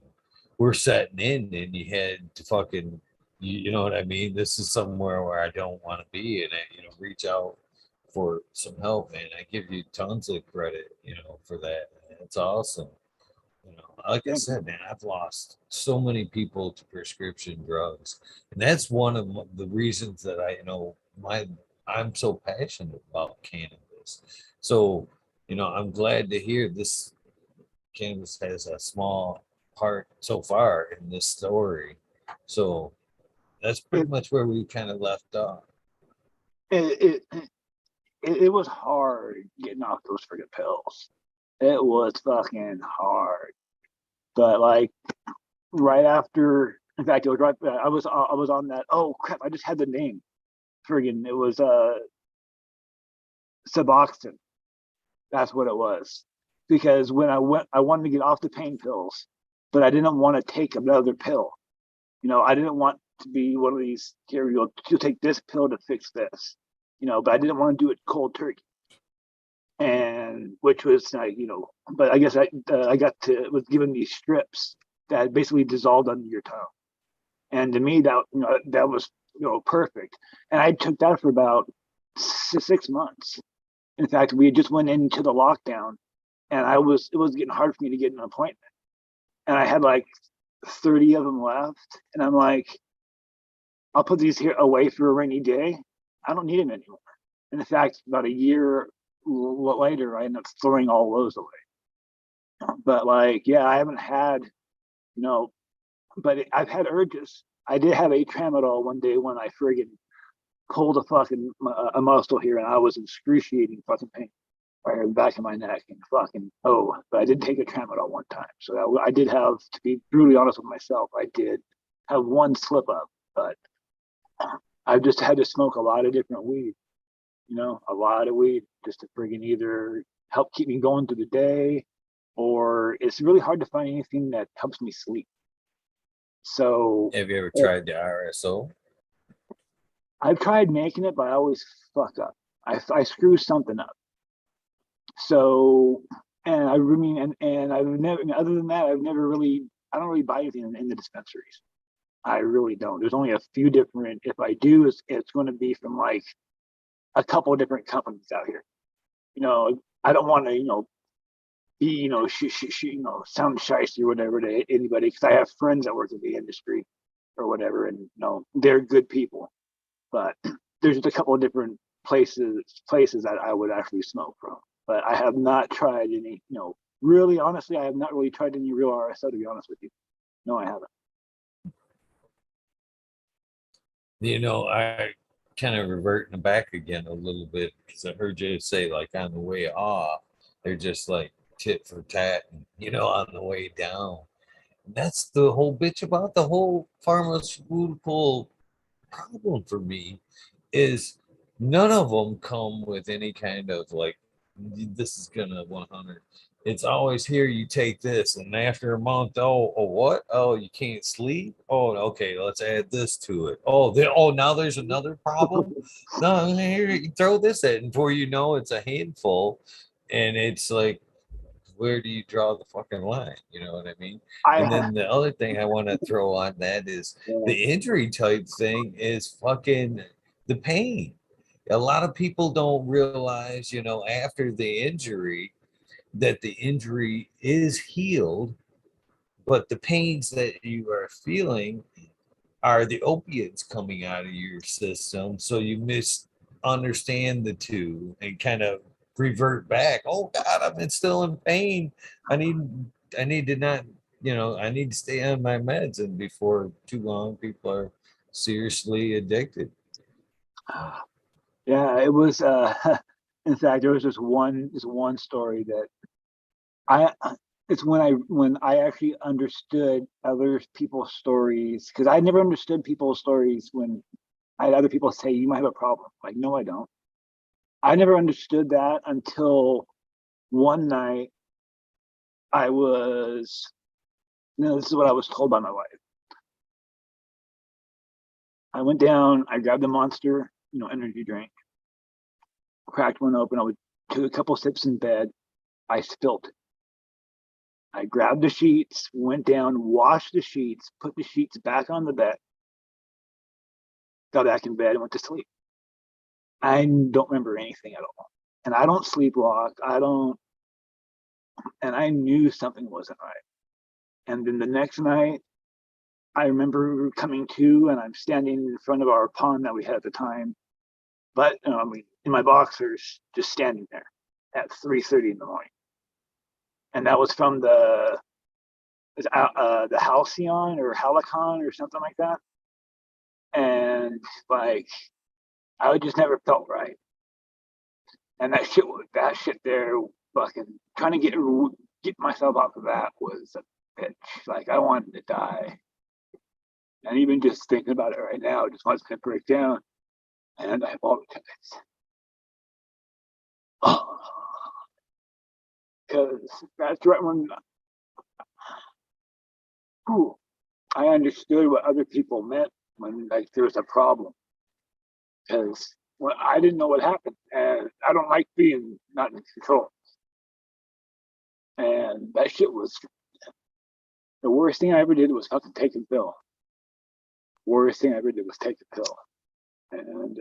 we're setting in, and you had to fucking, you know what I mean? This is somewhere where I don't want to be, and reach out for some help, and I give you tons of credit, for that. It's awesome. Like I Thank you. said, man, I've lost so many people to prescription drugs, and that's one of the reasons that I'm so passionate about cannabis. So, I'm glad to hear this cannabis has a small part so far in this story. So that's pretty It much where we kind of left off. it, it it was hard getting off those friggin' pills. It was fucking hard. But like right after, in fact, it was right. I was on that. Oh crap! I just had the name. Friggin', it was Suboxone. That's what it was. Because when I wanted to get off the pain pills, but I didn't want to take another pill. I didn't want to be one of these here. You'll take this pill to fix this. But I didn't want to do it cold turkey. And which was but I guess I got to was given these strips that basically dissolved under your tongue. And to me, that was perfect. And I took that for about 6 months. In fact, we just went into the lockdown, and it was getting hard for me to get an appointment. And I had like 30 of them left, and I'm like, I'll put these here away for a rainy day. I don't need them anymore. And in fact, about a year later, I ended up throwing all those away. But like, yeah, I haven't had, but I've had urges. I did have a tramadol one day when I friggin' pulled a muscle here, and I was in excruciating fucking pain right in the back of my neck and fucking but I did take a tramadol one time, so I did have, to be brutally honest with myself, I did have one slip up, but I've just had to smoke a lot of different weed, a lot of weed just to friggin' either help keep me going through the day, or it's really hard to find anything that helps me sleep. So Have you ever tried the RSO? I've tried making it, but I always fuck up. I screw something up. So, and I mean, and I've never, other than that, I don't really buy anything in the dispensaries. I really don't. There's only a few different, if I do, it's going to be from like a couple of different companies out here. I don't want to, be, sound shysty or whatever to anybody, because I have friends that work in the industry or whatever, and they're good people. But there's just a couple of different places that I would actually smoke from. But I have not tried any, really honestly, I have not really tried any real RSO, to be honest with you. No, I haven't. I kind of reverting back again a little bit because I heard you say like on the way off, they're just like tit for tat, and, on the way down. And that's the whole bitch about the whole pharmaceutical problem for me is none of them come with any kind of like this is gonna 100. it's always here. You take this, and after a month, oh, what? Oh, you can't sleep. Oh, okay, let's add this to it. Oh, now there's another problem. No, here you throw this at, and before you know, it's a handful, and it's like, where do you draw the fucking line? You know what I mean? And I then the other thing I want to throw on that is the injury type thing is fucking the pain. A lot of people don't realize, after the injury, that the injury is healed, but the pains that you are feeling are the opiates coming out of your system. So you misunderstand the two and kind of revert back. Oh God, I'm still in pain. I need to not, I need to stay on my meds. And before too long, people are seriously addicted. Yeah, it was in fact there was this one story that I it's when I actually understood other people's stories, because I never understood people's stories when I had other people say you might have a problem. Like, no, I don't. I never understood that until one night I was, this is what I was told by my wife. I went down, I grabbed the Monster, energy drink, cracked one open. Took a couple sips in bed. I spilled it. I grabbed the sheets, went down, washed the sheets, put the sheets back on the bed, got back in bed, and went to sleep. I don't remember anything at all. And I don't sleepwalk. And I knew something wasn't right. And then the next night, I remember coming to, and I'm standing in front of our pond that we had at the time, but in my boxers, just standing there at 3:30 in the morning. And that was from the Halcyon or Halicon or something like that. And like, I just never felt right. And that shit there, fucking trying to get myself off of that was a bitch. Like, I wanted to die. And even just thinking about it right now, just wants to break down. And I apologize. Because that's right when I understood what other people meant when like there was a problem. Because I didn't know what happened, and I don't like being not in control. And that shit was the worst thing I ever did was fucking take a pill. Worst thing I ever did was take a pill. And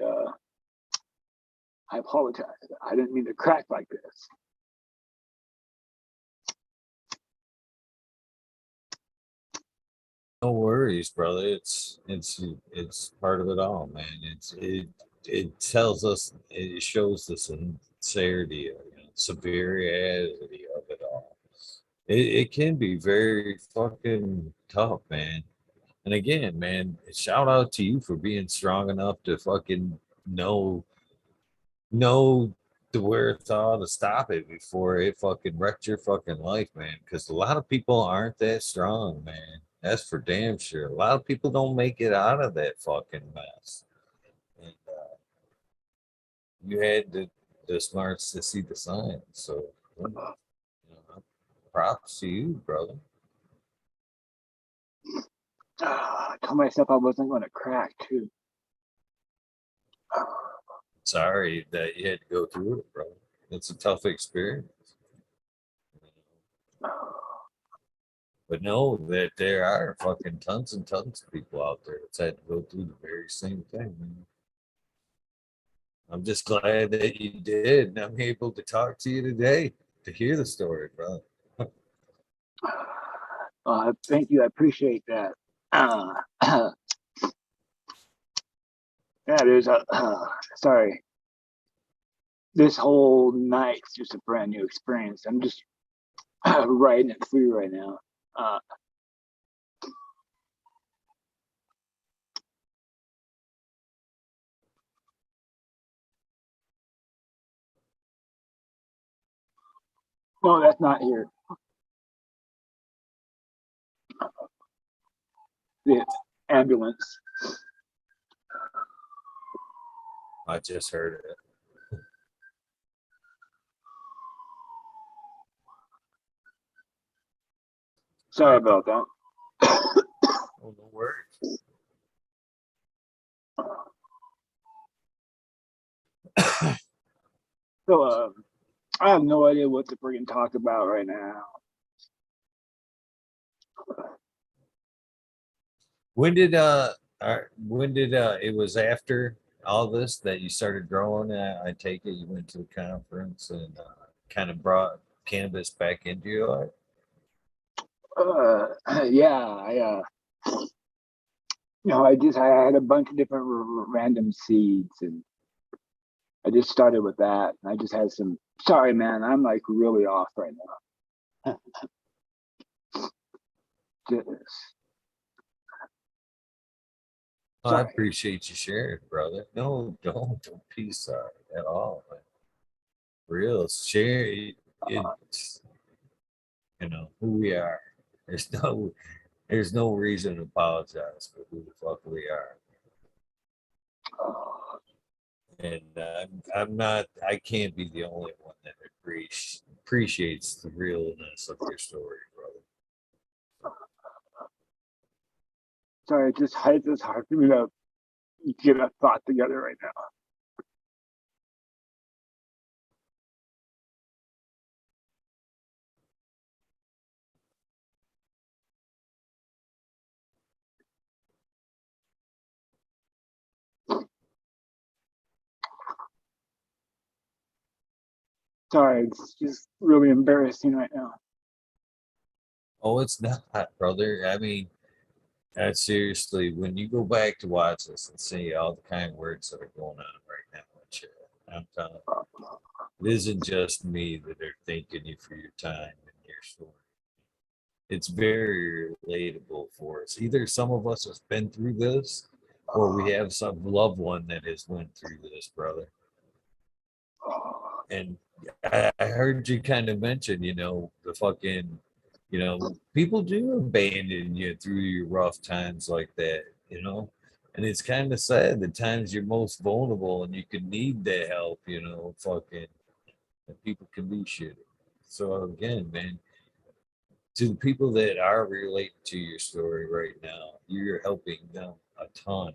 I apologize. I didn't mean to crack like this. No worries, brother. It's part of it all, man. It tells us, it shows the sincerity, severity of it all. It can be very fucking tough, man. And again, man, shout out to you for being strong enough to fucking know the wherewithal to stop it before it fucking wrecked your fucking life, man. Because a lot of people aren't that strong, man. That's for damn sure. A lot of people don't make it out of that fucking mess. And you had the smarts to see the signs. So, props to you, brother. I told myself I wasn't going to crack too. Sorry that you had to go through it, bro. It's a tough experience. But know that there are fucking tons and tons of people out there that's had to go through the very same thing. Man. I'm just glad that you did, and I'm able to talk to you today to hear the story, bro. Thank you. I appreciate that. Yeah, there's sorry. This whole night's just a brand new experience. I'm just writing it through right now. No, that's not here. The ambulance. I just heard it. Sorry about that. Oh, no worries. So, I have no idea what to freaking talk about right now. When did it was after all this that you started growing? I take it you went to the conference and kind of brought cannabis back into your life. Yeah, I had a bunch of different random seeds, and I just started with that. And I just had some. Sorry, man, I'm like really off right now. I appreciate you sharing, brother. No, don't be sorry at all. Man. Real share it, who we are. There's no reason to apologize for who the fuck we are. And I can't be the only one that appreciates the realness of your story, brother. Sorry, it's hard for me to get a thought together right now. Sorry, it's just really embarrassing right now. Oh, it's not, brother. I mean, seriously, when you go back to watch this and see all the kind words that are going on right now, I'm telling you, it isn't just me that are thanking you for your time and your story. It's very relatable for us. Either some of us have been through this, or we have some loved one that has went through this, brother. And I heard you kind of mention, the fucking, people do abandon you through your rough times like that, and it's kind of sad the times you're most vulnerable and you could need that help, fucking, and people can be shitty. So again, man, to the people that are relating to your story right now, you're helping them a ton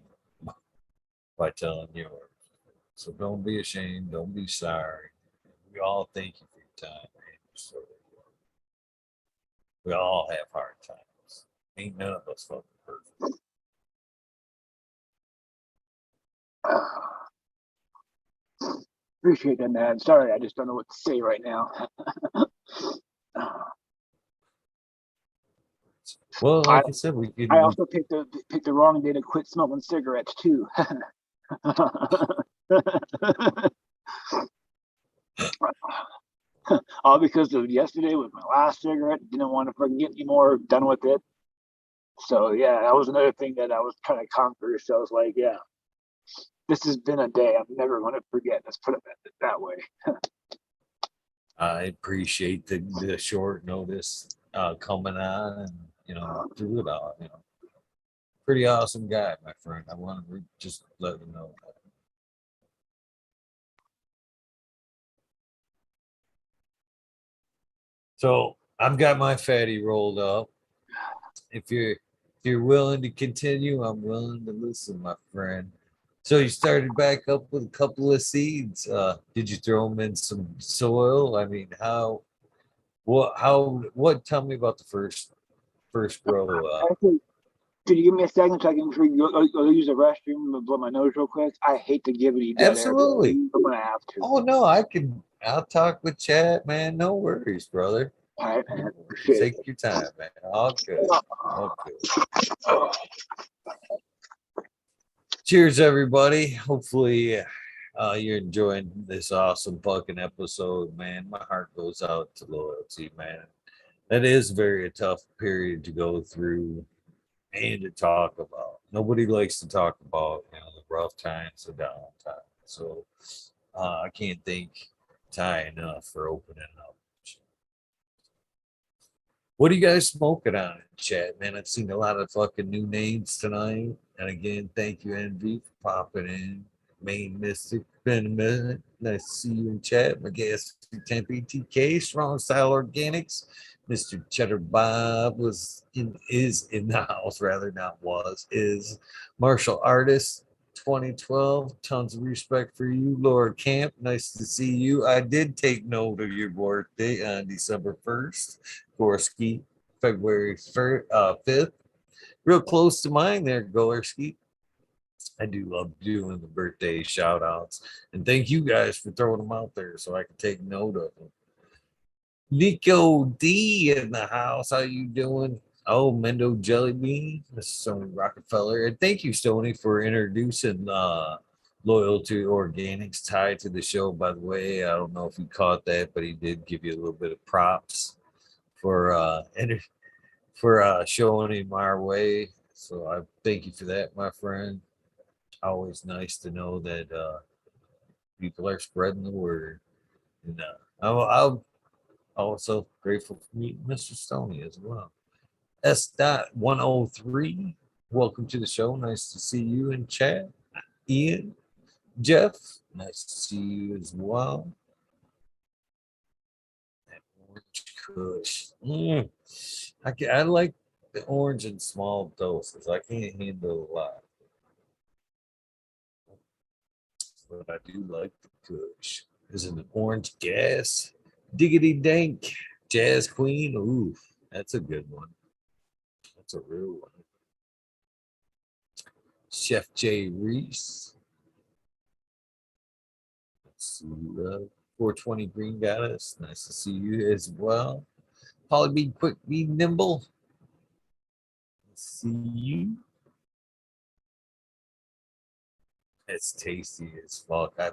by telling yours. So don't be ashamed, don't be sorry. We all thank you for your time and your story. We all have hard times. Ain't none of us fucking perfect. Appreciate that, man. Sorry, I just don't know what to say right now. Well, like I said, I also picked the wrong day to quit smoking cigarettes too. All because of yesterday was my last cigarette. Didn't want to forget anymore. Done with it. So yeah, that was another thing that I was trying to conquer. So I was like, yeah, this has been a day I'm never going to forget. Let's put it that way. I appreciate the short notice coming on and through it all. Pretty awesome guy, my friend. I want to just let you know that. So I've got my fatty rolled up. If you're willing to continue, I'm willing to listen, my friend. So you started back up with a couple of seeds. Did you throw them in some soil? I mean, what? Tell me about the first grow. Actually, could you give me a second so I can go use the restroom and blow my nose real quick? I hate to give any dead air. Absolutely. I'm gonna have to. Oh no, I'll talk with chat, man. No worries, brother. All right, man. Take your time, man. All good. All good. Cheers, everybody. Hopefully, you're enjoying this awesome fucking episode, man. My heart goes out to Loyalty, man. That is very a tough period to go through and to talk about. Nobody likes to talk about, the rough times, the down times. So I can't thank Ty enough for opening up. What are you guys smoking on in chat, man? I've seen a lot of fucking new names tonight. And again, thank you, Envy, for popping in. Main Mystic, been a minute. Nice to see you in chat. My guest, Tempe TK, Strong Style Organics. Mr. Cheddar Bob is in the house, rather not was, is martial artist 2012. Tons of respect for you, Laura Camp. Nice to see you. I did take note of your birthday on December 1st. Gorski, February 5th. Real close to mine there, Gorski. I do love doing the birthday shout outs. And thank you guys for throwing them out there so I can take note of them. Nico D in the house. How you doing? Oh, Mendo Jelly Bean. This is Stoney Rockefeller. And thank you, Stoney, for introducing Loyalty Organics tied to the show, by the way. I don't know if you caught that, but he did give you a little bit of props for showing him our way. So I thank you for that, my friend. Always nice to know that people are spreading the word. And I'm also grateful for meeting Mr. Stoney as well. S.103, welcome to the show. Nice to see you in chat. Ian, Jeff, nice to see you as well. That orange kush. I like the orange in small doses. I can't handle a lot. But I do like the kush. Is it an orange gas? Diggity dank. Jazz Queen. Ooh, that's a good one. That's a real one. Chef J. Reese. Let's see. 420 Green Goddess. Nice to see you as well. Polly be quick, be nimble. Let's see you. It's tasty as fuck. I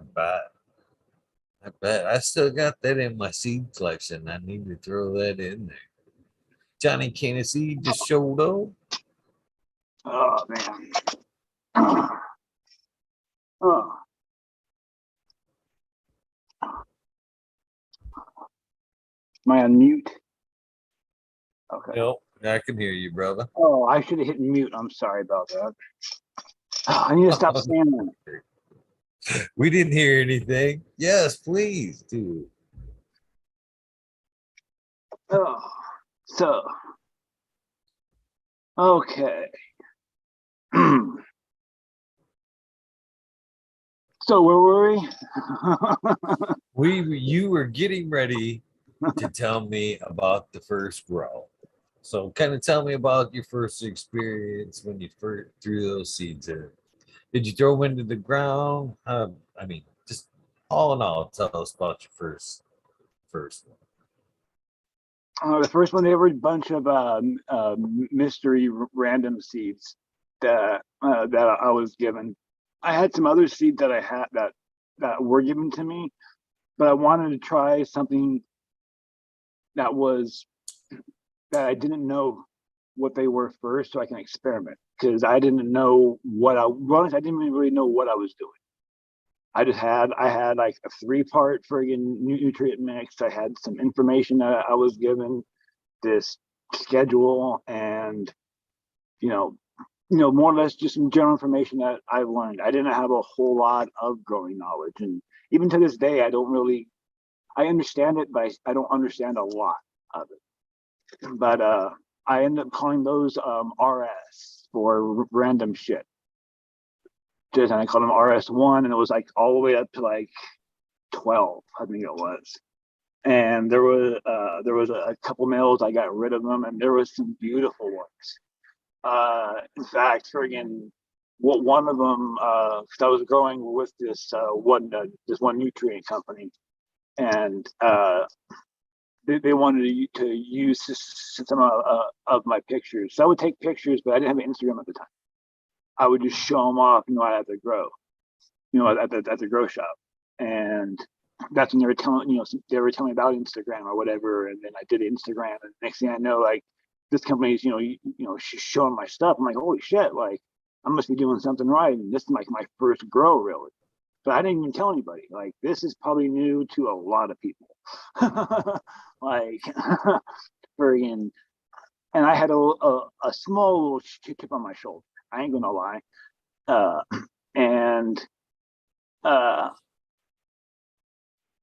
bet. I still got that in my seed collection. I need to throw that in there. Johnny Candace just showed up. Oh man. Oh. Am I on mute? Okay. Nope, I can hear you, brother. Oh, I should have hit mute. I'm sorry about that. Oh, I need to stop saying that. We didn't hear anything. Yes, please, dude. Oh, so okay. So where were we? You were getting ready to tell me about the first grow. So kind of tell me about your first experience when you first threw those seeds in. Did you throw them into the ground? I mean, just all in all, tell us about your first one. The first one, they were a bunch of mystery random seeds that I was given. I had some other seeds that I had that were given to me, but I wanted to try something that I didn't know what they were first, so I can experiment, because I didn't know I didn't really know what I was doing. I had like a 3-part friggin' nutrient mix. I had some information that I was given, this schedule, and more or less just some general information that I've learned. I didn't have a whole lot of growing knowledge, and even to this day, I understand it, but I don't understand a lot of it. But I ended up calling those RS for random shit. And I called them RS1, and it was like all the way up to like 12, I think it was. And there was a couple males, I got rid of them, and there was some beautiful ones. In fact, friggin' one of them, because I was growing with this one nutrient company, and they wanted to use some of my pictures. So I would take pictures, but I didn't have an Instagram at the time. I would just show them off, at the grow, at the grow shop, and that's when they were telling me about Instagram or whatever. And then I did Instagram, and next thing I know, like, this company's showing my stuff. I'm like, holy shit, like, I must be doing something right, and this is like my first grow, really. But I didn't even tell anybody. Like, this is probably new to a lot of people. Like, friggin', and I had a small little chip on my shoulder. I ain't gonna lie. And Uh,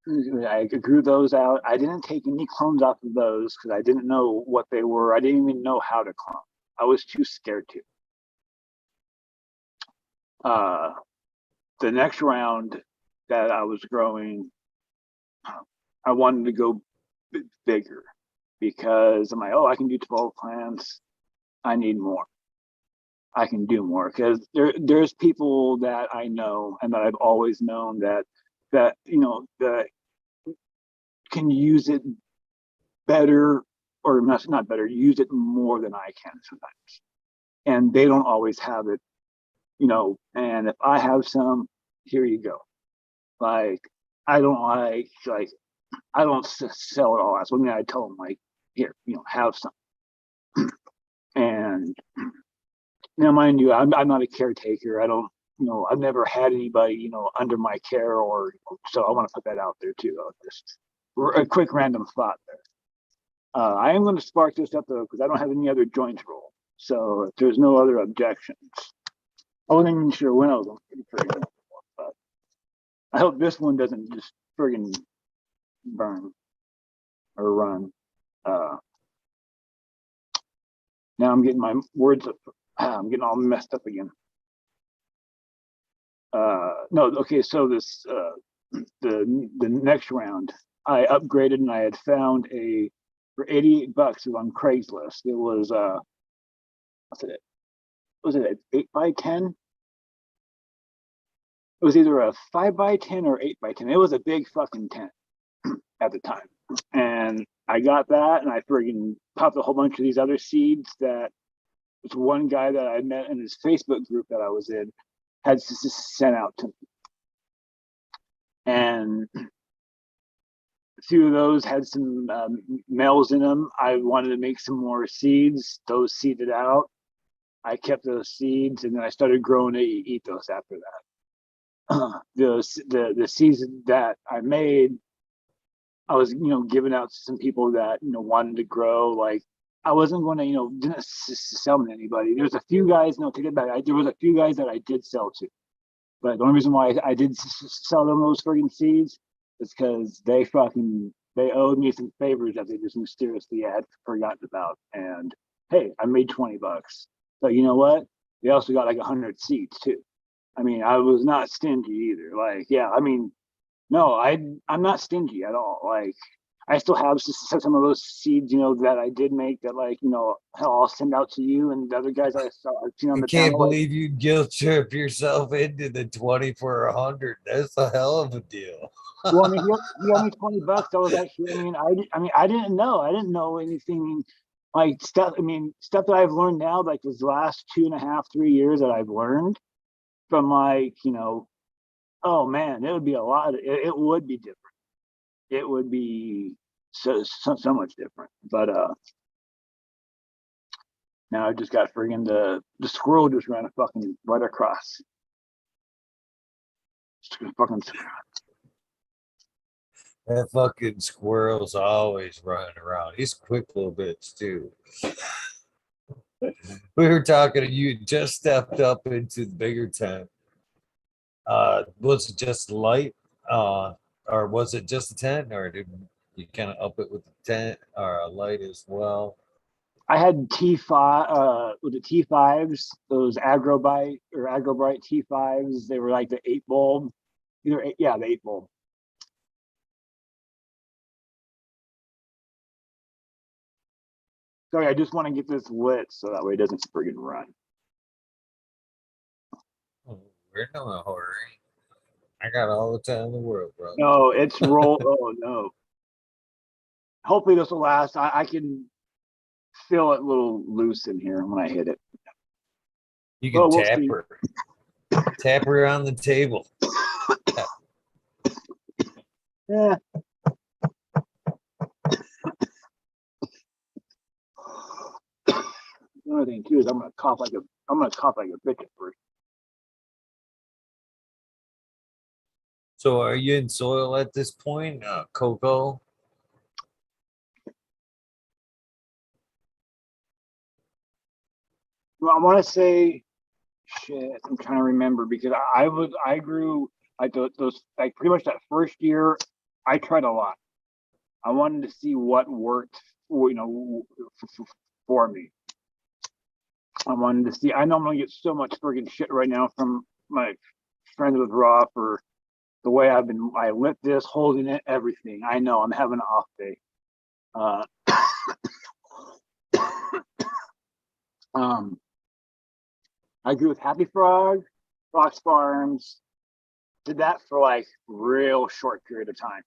I grew those out. I didn't take any clones off of those because I didn't know what they were. I didn't even know how to clone. I was too scared to. Uh, the next round that I was growing, I wanted to go bigger because I'm like, oh, I can do 12 plants. I need more. I can do more because there's people that I know and that I've always known that that can use it better, or not better, use it more than I can sometimes, and they don't always have it, and if I have some, here you go. Like, I don't like I don't sell it all. That's what I tell them, like, here, have some. And mind you, I'm not a caretaker. I don't, I've never had anybody, under my care, or so I want to put that out there too. Just a quick random thought there. I am going to spark this up though, because I don't have any other joints roll. So if there's no other objections, I wasn't even sure when I was going to, but I hope this one doesn't just friggin' burn or run. Now I'm getting my words up. I'm getting all messed up again. No, okay. So this the next round, I upgraded and I had found for $88 on Craigslist. It was what's it? Was it an 8x10? It was either a 5x10 or 8x10. It was a big fucking tent at the time, and I got that, and I friggin' popped a whole bunch of these other seeds that this one guy that I met in his Facebook group that I was in had sent out to me. And a few of those had some males in them. I wanted to make some more seeds. Those seeded out. I kept those seeds, and then I started growing ethos after that. The seeds that I made, I was giving out to some people that wanted to grow. Like, I wasn't going to didn't sell them to anybody. There's a few guys. No, take it back. There was a few guys that I did sell to, but the only reason why I did sell them those friggin' seeds is because they owed me some favors that they just mysteriously had forgotten about. And hey, I made $20. But you know what? They also got like 100 seeds too. I mean, I was not stingy either. Like, yeah, I mean, no, I'm not stingy at all. Like, I still have some of those seeds, that I did make that, like, I'll send out to you and the other guys I've seen on I the can't channel. believe you guilt trip yourself into the 20 for 100. That's a hell of a deal. Well, I mean, he owed me $20. I was actually, I didn't know. I didn't know anything like stuff. I mean, stuff that I've learned now, like this last 2.5, 3 years that I've learned from, like, oh man, it would be a lot. It would be different. It would be so much different. But now I just got friggin' the squirrel just ran a fucking right across. Just fucking. That fucking squirrel's always running around. He's quick little bits too. We were talking, you just stepped up into the bigger tent. Was it just light? Or was it just a tent? Or did you kind of up it with the tent or a light as well? I had T5 with the T5s, those Agrobite or Agrobrite T5s. They were like the 8 bulb, the 8 bulb. Sorry, I just want to get this lit so that way it doesn't friggin' run. Oh, we're no hurry. I got all the time in the world, bro. No, it's roll. Oh no. Hopefully this will last. I can feel it a little loose in here when I hit it. You can We'll tap see. her. Tap her on the table. Yeah. Another thing too is I'm gonna cough like a bitch at first. So are you in soil at this point, Coco? Well, I want to say, shit. I'm trying to remember because I grew Like those, like pretty much that first year, I tried a lot. I wanted to see what worked, for me. I wanted to see. I know I'm gonna get so much friggin' shit right now from my friends with Raw for the way I lit this, holding it, everything. I know I'm having an off day. Uh, I grew with Happy Frog, Fox Farms, did that for like real short period of time.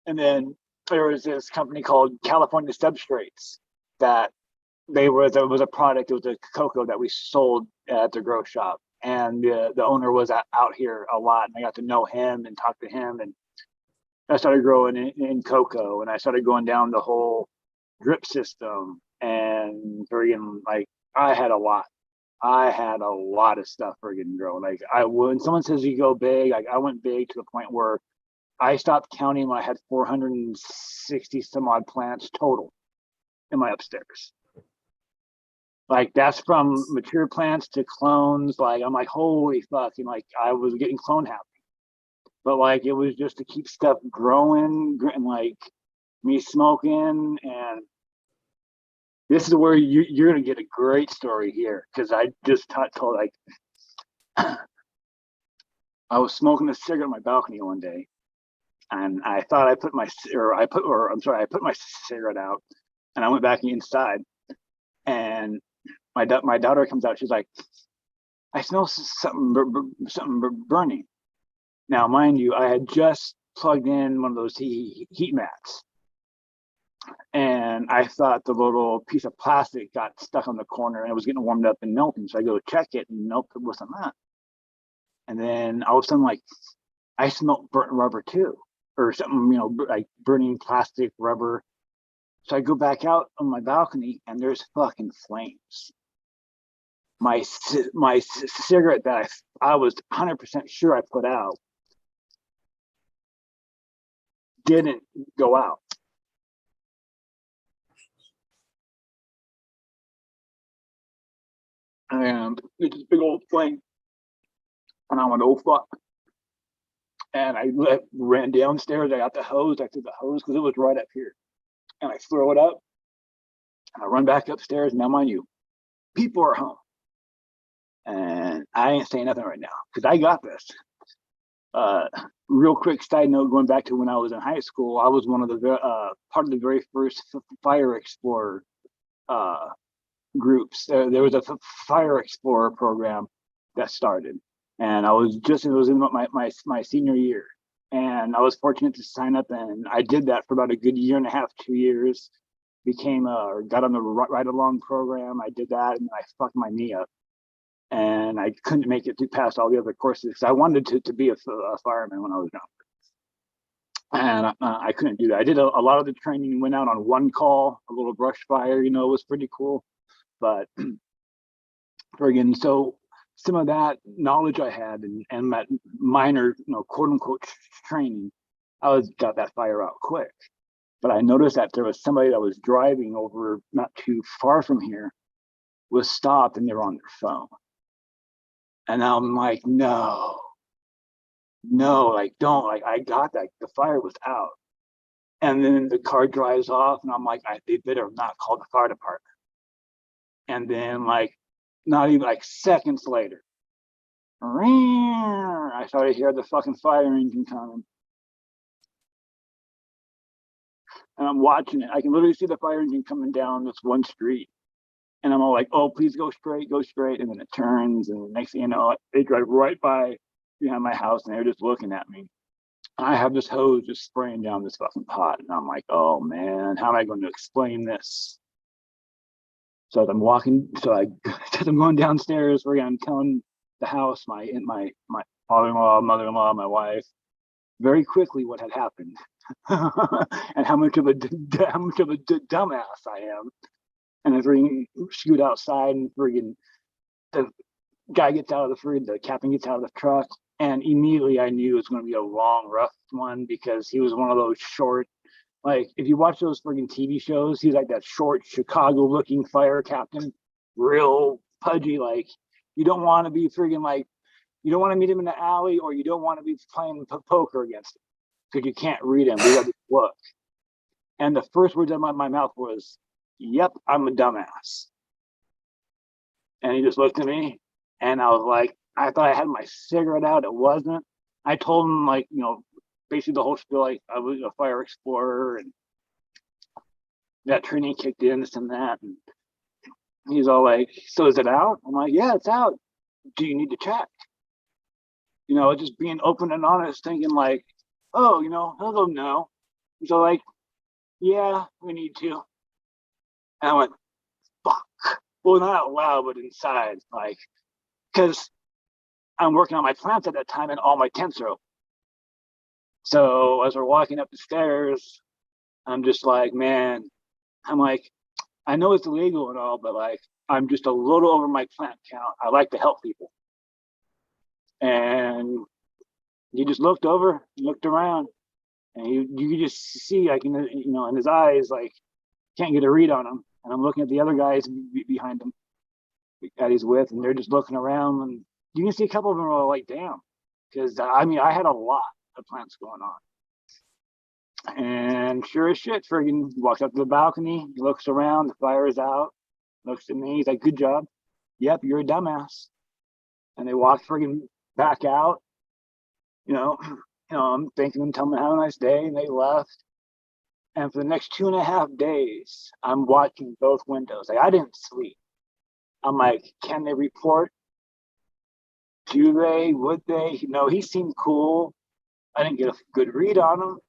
And then there was this company called California Substrates that there was a product, it was a cocoa that we sold at the grow shop. And the owner was out here a lot, and I got to know him and talk to him. And I started growing in cocoa, and I started going down the whole drip system. And friggin' like I had a lot of stuff friggin' growing. Like when someone says you go big, like I went big to the point where I stopped counting when I had 460 some odd plants total in my upstairs. Like that's from mature plants to clones. Like I'm like, holy fuck. And like I was getting clone happy. But like it was just to keep stuff growing and like me smoking. And this is where you're gonna get a great story here. Cause I just told like I was smoking a cigarette on my balcony one day. And I thought I put my cigarette out, and I went back inside, and my daughter comes out. She's like, "I smell something burning." Now, mind you, I had just plugged in one of those heat mats, and I thought the little piece of plastic got stuck on the corner, and it was getting warmed up and melting. So I go check it, and nope, it wasn't that. And then all of a sudden, like, I smelled burnt rubber too. Or something, like burning plastic, rubber. So I go back out on my balcony, and there's fucking flames. My cigarette that I was 100% sure I put out didn't go out. And it's a big old flame. And I went, oh fuck. And I ran downstairs. I got the hose. I threw the hose because it was right up here. And I throw it up. And I run back upstairs. Now, mind you, people are home. And I ain't saying nothing right now because I got this. Real quick side note, going back to when I was in high school, I was one of the part of the very first Fire Explorer groups. There was a Fire Explorer program that started. And it was in my senior year. And I was fortunate to sign up, and I did that for about a good year and a half, 2 years. Got on the ride along program. I did that, and I fucked my knee up. And I couldn't make it past all the other courses because I wanted to be a fireman when I was young. And I couldn't do that. I did a lot of the training, went out on one call, a little brush fire, it was pretty cool. But friggin', so some of that knowledge I had and that minor, quote unquote training, got that fire out quick. But I noticed that there was somebody that was driving over not too far from here, was stopped, and they were on their phone. And I'm like, no, like don't, like I got that, the fire was out. And then the car drives off, and I'm like, they better not call the fire department. And then like not even like seconds later, I started to hear the fucking fire engine coming. And I'm watching it. I can literally see the fire engine coming down this one street. And I'm all like, oh, please go straight. And then it turns, and the next thing you know, they drive right by behind my house, and they're just looking at me. I have this hose just spraying down this fucking pot. And I'm like, oh man, how am I going to explain this? So as I'm going downstairs, I'm telling the house, my father-in-law, mother-in-law, my wife, very quickly what had happened, and how much of a dumbass I am. And I scoot outside, and the guy gets out of the captain gets out of the truck, and immediately I knew it was going to be a long, rough one because he was one of those short. Like, if you watch those TV shows, he's like that short Chicago-looking fire captain, real pudgy. Like, You don't want to be friggin' like, you don't want to meet him in the alley, or you don't want to be playing poker against him because you can't read him. We got to look. And the first words out of my mouth was, "Yep, I'm a dumbass." And he just looked at me, and I was like, I thought I had my cigarette out. It wasn't. I told him, like, basically the whole spiel, like I was a fire explorer and that training kicked in, this and that. And he's all like, "So is it out?" I'm like, "Yeah, it's out. Do you need to check?" Just being open and honest, thinking like, "Oh, he'll go no." He's all like, "Yeah, we need to." And I went, "Fuck." Well, not out loud, but inside, like, because I'm working on my plants at that time and all my tents are open. So as we're walking up the stairs, I'm just like, man, I'm like, I know it's illegal and all, but like, I'm just a little over my plant count. I like to help people. And he just looked over, looked around, and you could just see, like, in his eyes, like, can't get a read on him. And I'm looking at the other guys behind him that he's with, and they're just looking around, and you can see a couple of them are like, damn, because I had a lot of plants going on. And sure as shit, friggin' walks up to the balcony, he looks around, the fire is out, looks at me, he's like, "Good job. Yep, you're a dumbass." And they walk friggin' back out. I'm thanking them, telling them have a nice day, and they left. And for the next 2.5 days, I'm watching both windows. Like, I didn't sleep. I'm like, can they report? Do they? Would they? He seemed cool. I didn't get a good read on him.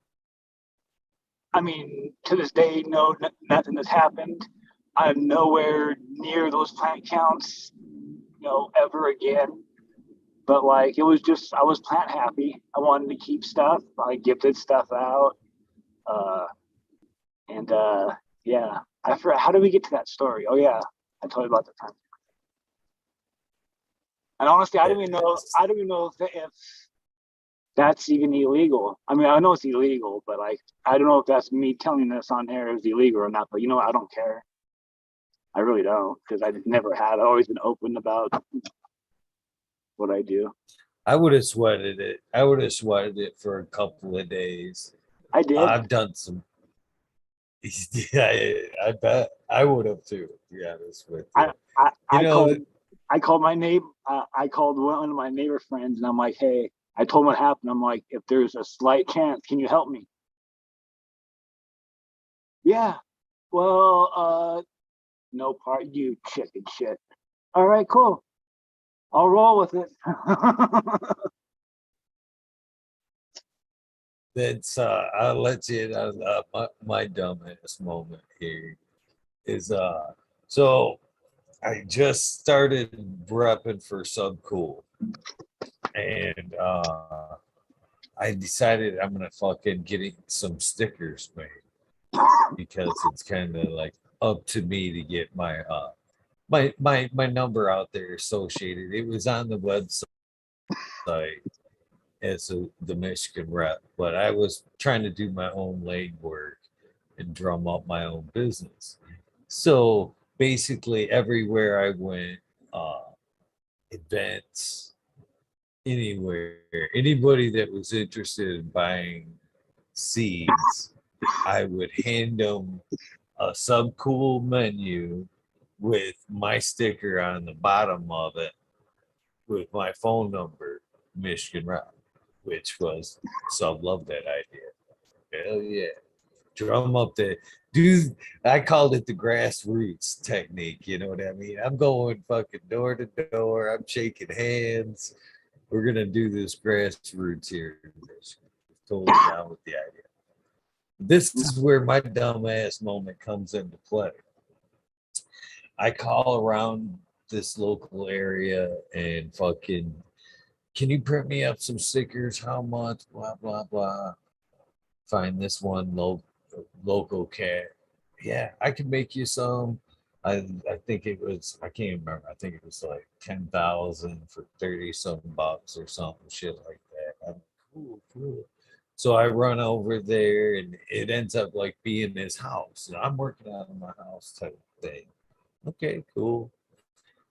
I mean, to this day, no, nothing has happened. I'm nowhere near those plant counts, ever again. But like, it was just, I was plant happy. I wanted to keep stuff. I gifted stuff out. Uh, and yeah, I forgot, how did we get to that story? Oh yeah, I told you about the time. And honestly, I don't even know. I don't even know if that's even illegal. I mean, I know it's illegal, but like, I don't know if that's me telling this on air is illegal or not. But I don't care. I really don't, because I never had. I've always been open about what I do. I would have sweated it. I would have sweated it for a couple of days. I did. I've done some. Yeah, I bet I would have too. To be honest with you, I called my neighbor. I called one of my neighbor friends, and I'm like, "Hey," I told him what happened. I'm like, "If there's a slight chance, can you help me?" "Yeah." "Well, no part, you chicken shit." "All right, cool. I'll roll with it." that's I'll let you know. My dumbass moment here is so I just started repping for Subcool, and I decided I'm gonna fucking getting some stickers made because it's kind of like up to me to get my number out there associated. It was on the website as the Michigan rep, but I was trying to do my own legwork and drum up my own business. So basically, everywhere I went, events, anywhere, anybody that was interested in buying seeds, I would hand them a Subcool menu with my sticker on the bottom of it with my phone number, Michigan Rock, which was Sub loved that idea. Hell yeah. Drum up the dude. I called it the grassroots technique. You know what I mean? I'm going fucking door to door. I'm shaking hands. We're gonna do this grassroots here in Michigan. Totally down with the idea. This is where my dumbass moment comes into play. I call around this local area and fucking, can you print me up some stickers? How much? Blah blah blah. Find this one local cat. Yeah, I can make you some. I think it was, I can't remember. I think it was like 10,000 for 30 some bucks or something shit like that. I'm cool, cool. So I run over there and it ends up like being his house. I'm working out of my house type of thing. Okay, cool.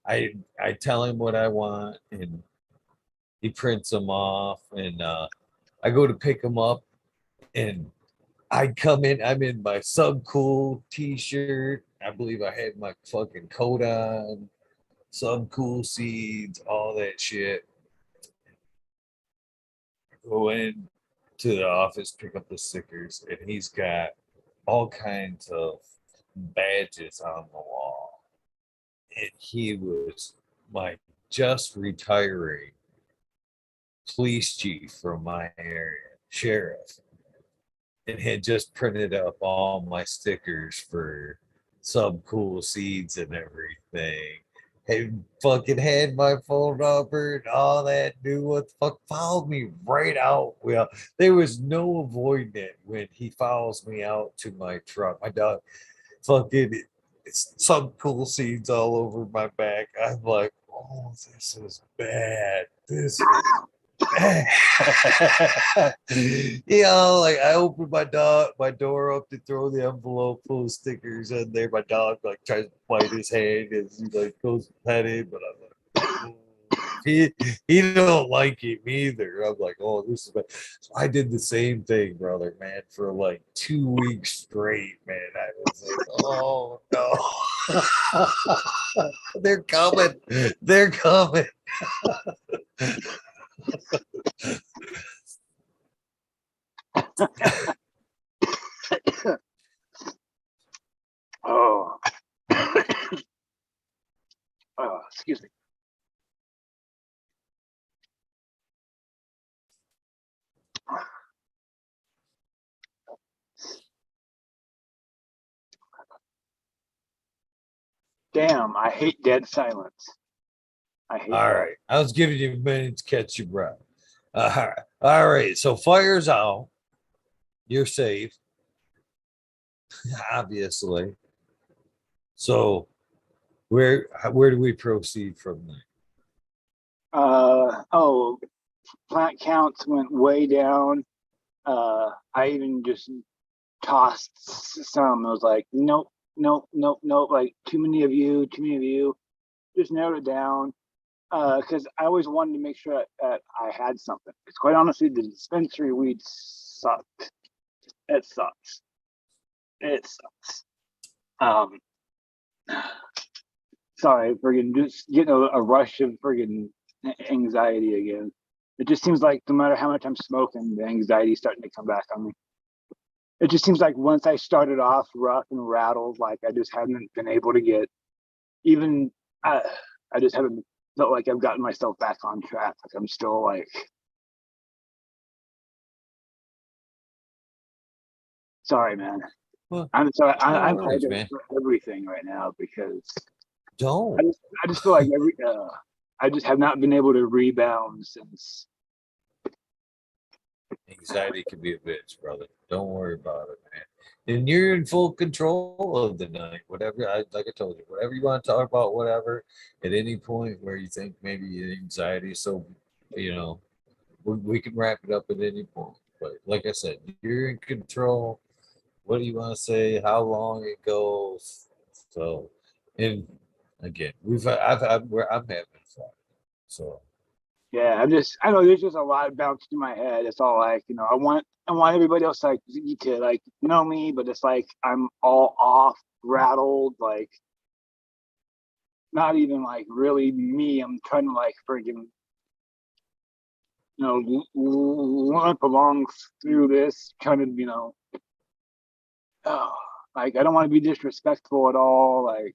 I tell him what I want, and he prints them off, and I go to pick them up, and I come in. I'm in my Subcool t-shirt. I believe I had my fucking coat on, Subcool seeds, all that shit. Go in to the office, pick up the stickers, and he's got all kinds of badges on the wall. And he was my just retiring police chief from my area, sheriff, and had just printed up all my stickers for Subcool seeds and everything. Had fucking had my phone number and all that, knew what the fuck, followed me right out. Well, there was no avoiding it when he follows me out to my truck. My dog fucking, it's Subcool seeds all over my back. I'm like, oh, this is bad. This is you know, like I opened my door up to throw the envelope full of stickers in there. My dog like tries to bite his hand as he like goes to pet him, but I'm like, he don't like him either. I'm like, oh, this is bad. So I did the same thing, brother, man, for like 2 weeks straight, man. I was like, oh no. They're coming. They're coming. Oh. Oh, excuse me. Damn, I hate dead silence. I hate All that. right. I was giving you a minute to catch your breath. All right. So fire's out. You're safe, obviously. So where do we proceed from there? Oh, plant counts went way down. I even just tossed some. I was like, nope, nope, nope, nope. Like too many of you, too many of you. Just narrowed it down. Because I always wanted to make sure that I had something. Because quite honestly, the dispensary weed sucked. It sucks. It sucks. Um, sorry, friggin' just getting a rush of friggin' anxiety again. It just seems like no matter how much I'm smoking, the anxiety's starting to come back on me. It just seems like once I started off rough and rattled, like I just haven't been able to get even. I just haven't felt like I've gotten myself back on track. Like I'm still like, sorry, man. Well, I'm sorry. no I'm worries, apologizing man. for everything right now because Don't. I just feel like I just have not been able to rebound since. Anxiety can be a bitch, brother. Don't worry about it, man. And you're in full control of the night. Whatever, like I told you, whatever you want to talk about, whatever. At any point where you think maybe your anxiety is so, you know, we can wrap it up at any point. But like I said, you're in control. What do you want to say? How long it goes? So, and again, I'm having fun. So, Yeah, I know there's just a lot bounced through my head. It's all like, I want everybody else like to like know me, but it's like I'm all off, rattled, like not even like really me. I'm trying to like friggin', limp along through this, trying to, oh, like I don't want to be disrespectful at all. Like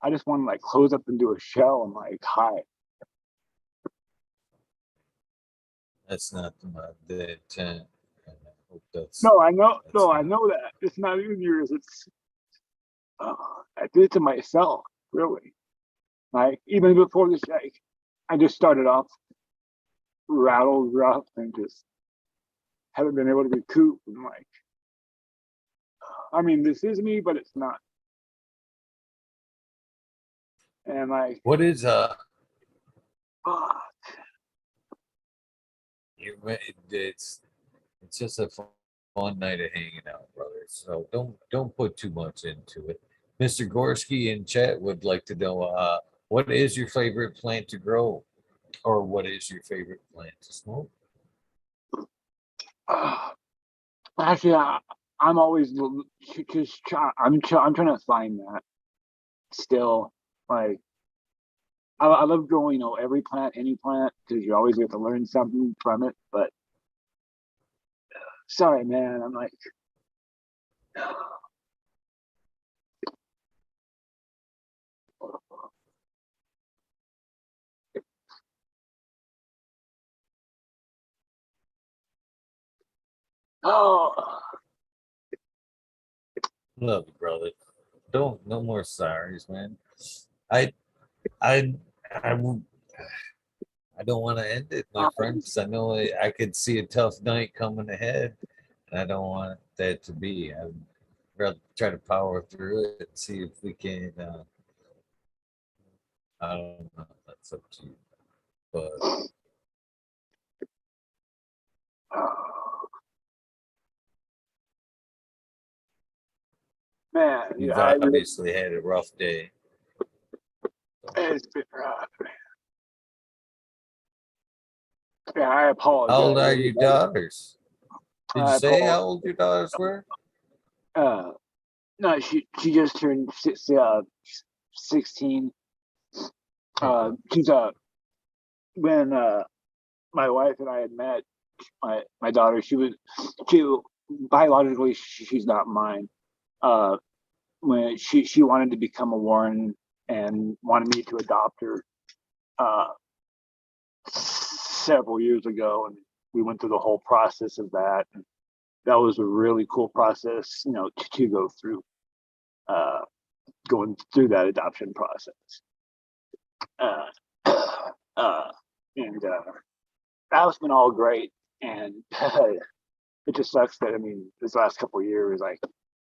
I just want to like close up and do a show and like hi. that's not the intent. And I hope No, I know. that's No, I not. know that it's not even yours. It's I did it to myself, really. Like even before the shake, I just started off rattled, rough, and just haven't been able to recoup. And like, I mean, this is me, but it's not. And like, What is uh, it's just a fun night of hanging out, brother. So don't put too much into it. Mr. Gorski in chat would like to know What is your favorite plant to grow, or what is your favorite plant to smoke? Actually, I'm always just I'm trying to find that still. Like I love growing, every plant, any plant, because you always get to learn something from it. But sorry, man, I'm like, oh, Love you, brother. Don't no more sorries, man. I I I w- I don't want to end it, my friend, because I know I could see a tough night coming ahead, and I don't want that to be. I'd rather try to power through it and see if we can. I don't know. That's up to you, but man, you've obviously had a rough day. it's been rough. Yeah, I How old apologize, are your everybody. daughters? Did you I say how apologize. old your daughters were? Uh, no, she just turned 16. Okay. She's when my wife and I had met, my daughter, she biologically she's not mine. Uh, when she wanted to become a Warren and wanted me to adopt her uh, several years ago, and we went through the whole process of that. And that was a really cool process, to go through, uh, going through that adoption process. Uh, uh, and that's been all great. And it just sucks that, I mean, this last couple of years, like,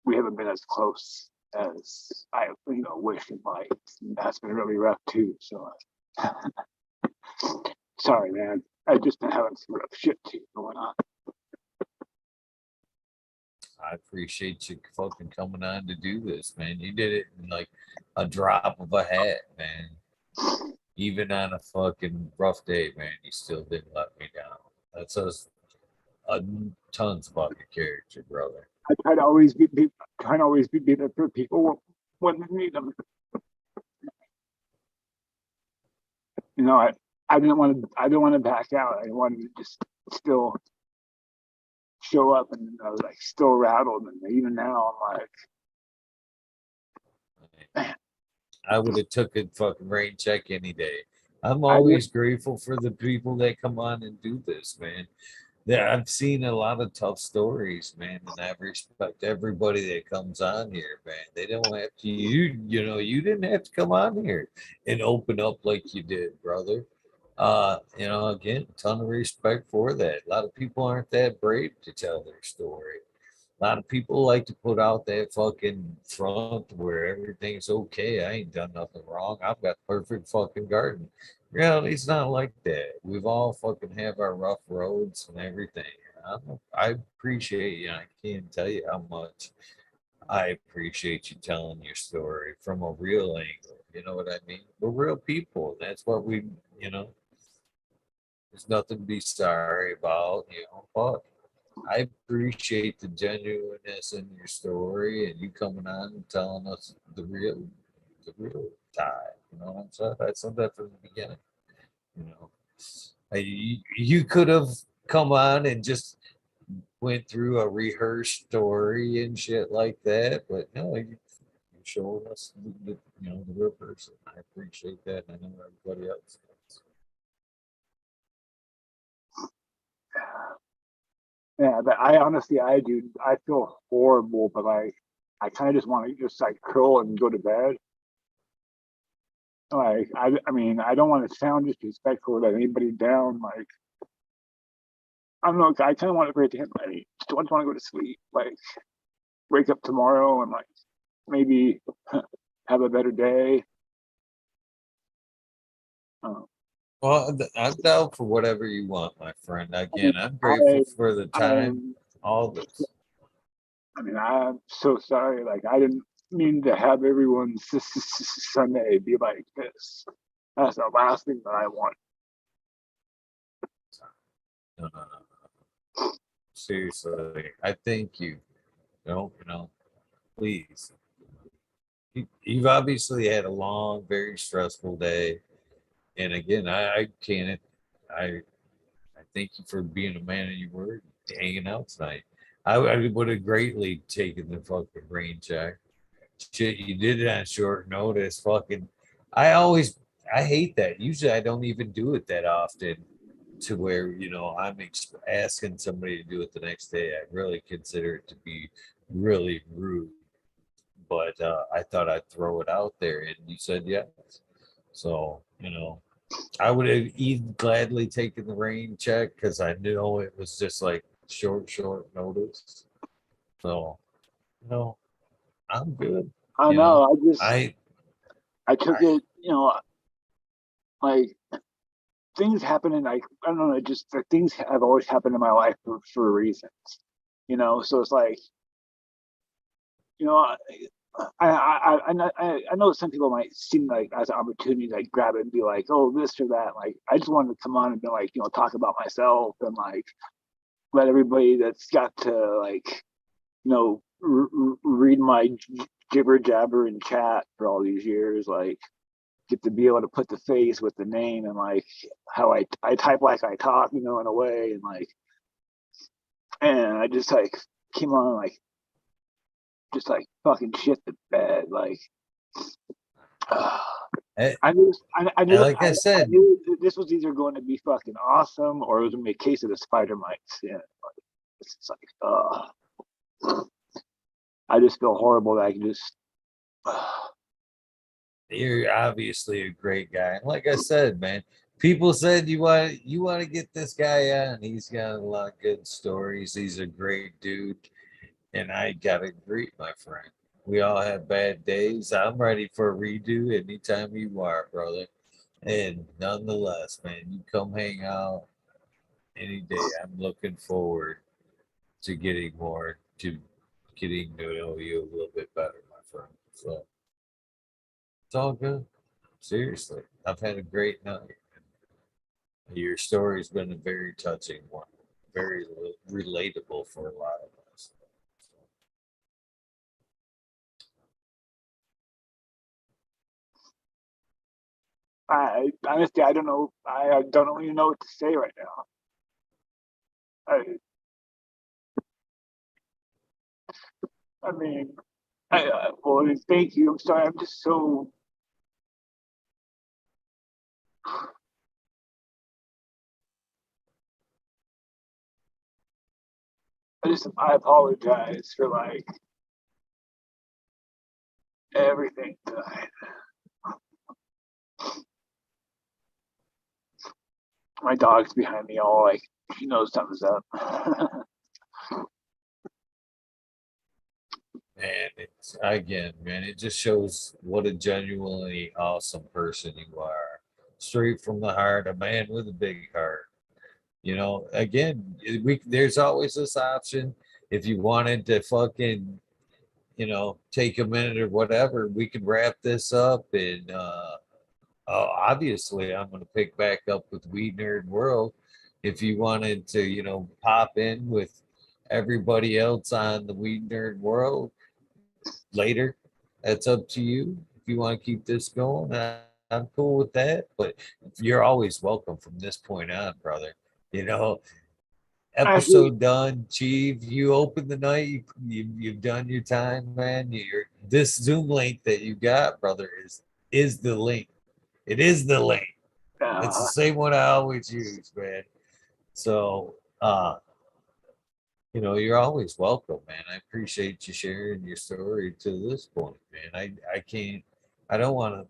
we haven't been as close as I, wish and like. That's been really rough too. So, sorry, man. I've just been having some rough shit too going on. I appreciate you fucking coming on to do this, man. You did it in like a drop of a hat, man. Even on a fucking rough day, man, you still didn't let me down. That says tons about your character, brother. I try to always be there for people when they need them. I didn't want to back out. I wanted to just still show up, and I was like still rattled. And even now, I'm like, man, I would have took a fucking rain check any day. I'm I always just, grateful for the people that come on and do this, man. Yeah, I've seen a lot of tough stories, man, and I respect everybody that comes on here, man. They don't have to you didn't have to come on here and open up like you did, brother. Again, ton of respect for that. A lot of people aren't that brave to tell their story. A lot of people like to put out that fucking front where everything's okay. I ain't done nothing wrong. I've got perfect fucking garden. Reality's not like that. We've all fucking have our rough roads and everything. I appreciate you. I can't tell you how much I appreciate you telling your story from a real angle. You know what I mean? We're real people. That's what you know, there's nothing to be sorry about, but I appreciate the genuineness in your story and you coming on and telling us the real tie. You know what I'm saying? I said that from the beginning. You know, you could have come on and just went through a rehearsed story and shit like that, but no, you're showing us the real person. I appreciate that, and I know everybody else does. yeah. But I honestly, I do. I feel horrible, but I kind of just want to just like curl and go to bed. Like, I mean, I don't want to sound disrespectful or let anybody down. Like, I don't know. I kind of want to break the him. I just want to go to sleep. Like, wake up tomorrow and like maybe have a better day. Uh, Well, I'm down for whatever you want, my friend. I mean, Again, I'm I grateful for the I time, am. all this. I mean, I'm so sorry. Like, I didn't. mean to have everyone Sunday be like this. That's the last thing that I want. No, no, no. Seriously, I thank you. Please. You've obviously had a long, very stressful day, and again, I can't. I thank you for being a man of your word, hanging out tonight. I would have greatly taken the fucking rain check. Shit, you did it on short notice. Fucking, I always, I hate that. Usually, I don't even do it that often. To where I'm asking somebody to do it the next day. I really consider it to be really rude. But I thought I'd throw it out there, and you said yes. So I would have even gladly taken the rain check because I knew it was just like short notice. So I'm good. I You know, know. I I took it. Like things happen, and I don't know. Just the things have always happened in my life for reasons. So it's like you know. I know some people might seem like as an opportunity like grab it and be like, oh, this or that. Like I just wanted to come on and be like, talk about myself and like let everybody that's got to like, read my jibber jabber in chat for all these years, like get to be able to put the face with the name and like how I type like I talk, in a way and I just like came on like just like fucking shit the bed like. I, I knew, like I I said, knew this was either going to be fucking awesome or it was gonna be a case of the spider mites. Yeah, it's like, I just feel horrible that I can just. you're obviously a great guy. And like I said, man, people said you want to get this guy on. He's got a lot of good stories. He's a great dude. And I gotta agree, my friend. We all have bad days. I'm ready for a redo anytime you are, brother. And nonetheless, man, you come hang out any day. I'm looking forward to getting to know you a little bit better, my friend. So it's all good. Seriously, I've had a great night. Your story's been a very touching one, very relatable for a lot of us. I honestly, I don't know. I don't even know what to say right now. I mean, well, thank you. I'm sorry. I'm just so. I apologize for like everything tonight. My dog's behind me, all like she knows something's up. And it's again, man, it just shows what a genuinely awesome person you are. Straight from the heart, a man with a big heart. Again, there's always this option. If you wanted to fucking, take a minute or whatever, we could wrap this up. And obviously, I'm going to pick back up with Weed Nerd World. If you wanted to, pop in with everybody else on the Weed Nerd World later. That's up to you. If you want to keep this going, I'm cool with that. But you're always welcome from this point on, brother. You know, Actually, episode done, Chief. You open the night. You've done your time, man. This Zoom link that you got, brother, is the link. It is the link. It's the same one I always use, man. So, you're always welcome, man. I appreciate you sharing your story to this point, man. I can't, I don't want to,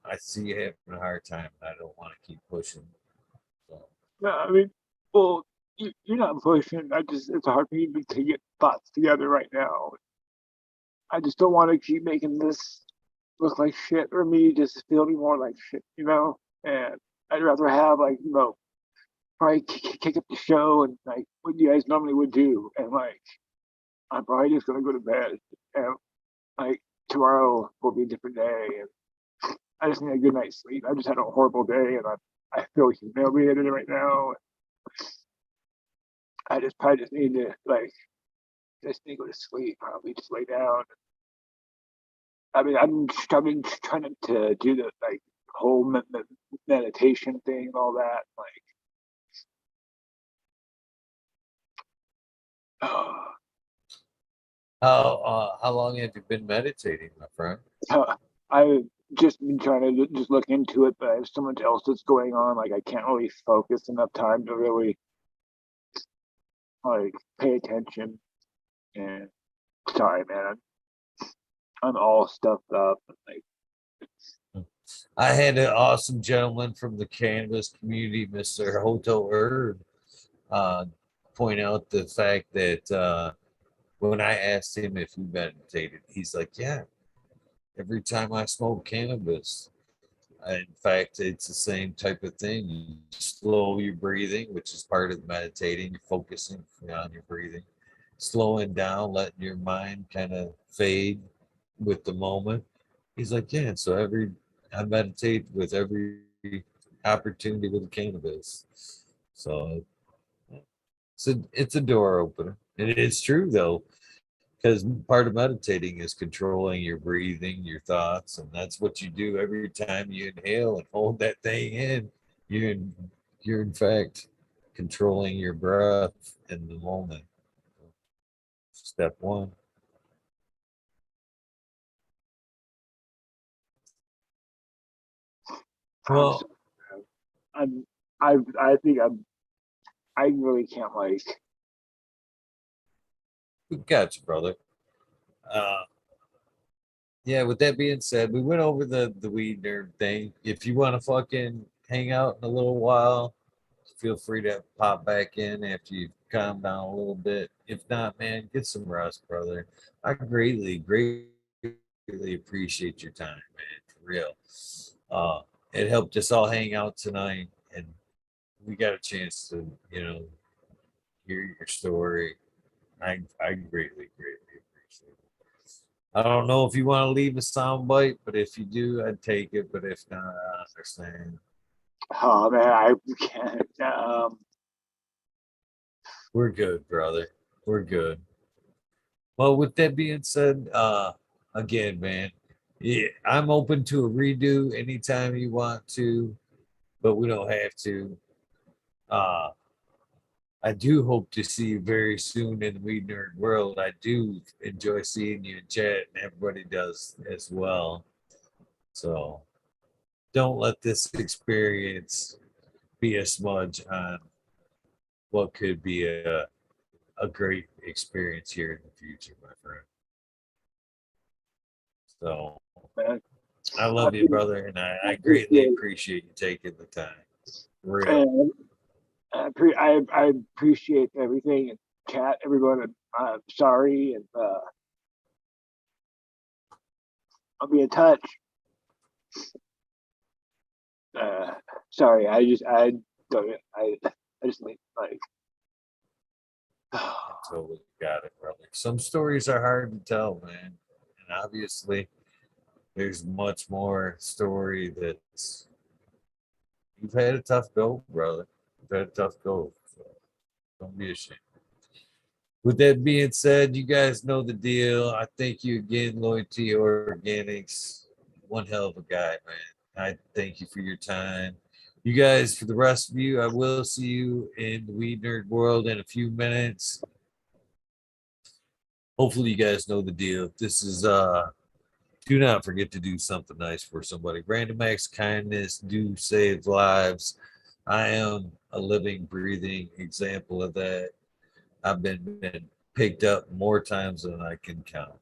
I see you having a hard time, and I don't want to keep pushing. So, no, I mean, well, you're not pushing. It's hard for me to get thoughts together right now. I just don't want to keep making this look like shit or me just feeling more like shit. And I'd rather have like, probably kick up the show and like what you guys normally would do. And like, I'm probably just gonna go to bed. And like tomorrow will be a different day, and I just need a good night's sleep. I just had a horrible day, and I feel humiliated right now. I just probably just need to like just need to go to sleep. Probably just lay down. I mean, I've been trying to do the like whole meditation thing and all that. Like, How long have you been meditating, my friend? I've just been trying to just look into it, but I have so much else that's going on. Like, I can't really focus enough time to really like pay attention. And sorry, man, I'm all stuffed up. Like, I had an awesome gentleman from the cannabis community, Mr. Hoto Herb, uh, point out the fact that when I asked him if he meditated, he's like, yeah, every time I smoke cannabis. In fact, it's the same type of thing. You slow your breathing, which is part of meditating. You're focusing on your breathing, slowing down, letting your mind kind of fade with the moment. He's like, yeah. So I meditate with every opportunity with cannabis. So it's a door opener. And it is true though, because part of meditating is controlling your breathing, your thoughts, and that's what you do every time you inhale and hold that thing in. You're in, you're in fact controlling your breath in the moment. Step one. I'm so, Well, I'm I think I really can't like. we got you, brother. Uh, yeah. With that being said, we went over the weed nerd thing. If you want to fucking hang out in a little while, feel free to pop back in after you calm down a little bit. If not, man, get some rest, brother. I greatly appreciate your time, man. For real. Uh, it helped us all hang out tonight, and we got a chance to, hear your story. I greatly appreciate it. I don't know if you want to leave a sound bite, but if you do, I'd take it. But if not, I understand. Oh man, I can't. We're good, brother. We're good. Well, with that being said, again, man, yeah, I'm open to a redo anytime you want to, but we don't have to. Uh, I do hope to see you very soon in the Weed Nerd world. I do enjoy seeing you in chat, and everybody does as well. So don't let this experience be a smudge on what could be a great experience here in the future, my friend. So Man, I I, love you, brother, and I I greatly appreciate appreciate you taking the time. Real. and I appreciate everything. And chat, everyone. I'm sorry, and I'll be in touch. Uh, sorry, I don't I just like. I totally got it, brother. Some stories are hard to tell, man. And obviously, there's much more story that's you've had a tough go, brother. You've had a tough go. So don't be ashamed. With that being said, you guys know the deal. I thank you again, Loyalty Organics. One hell of a guy, man. I thank you for your time. You guys, for the rest of you, I will see you in the Weed Nerd world in a few minutes. Hopefully, you guys know the deal. This is do not forget to do something nice for somebody. Random acts of kindness do save lives. I am a living, breathing example of that. I've been picked up more times than I can count.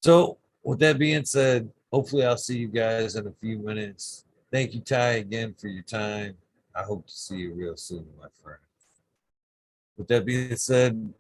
So, with that being said, hopefully I'll see you guys in a few minutes. Thank you, Ty, again for your time. I hope to see you real soon, my friend. With that being said,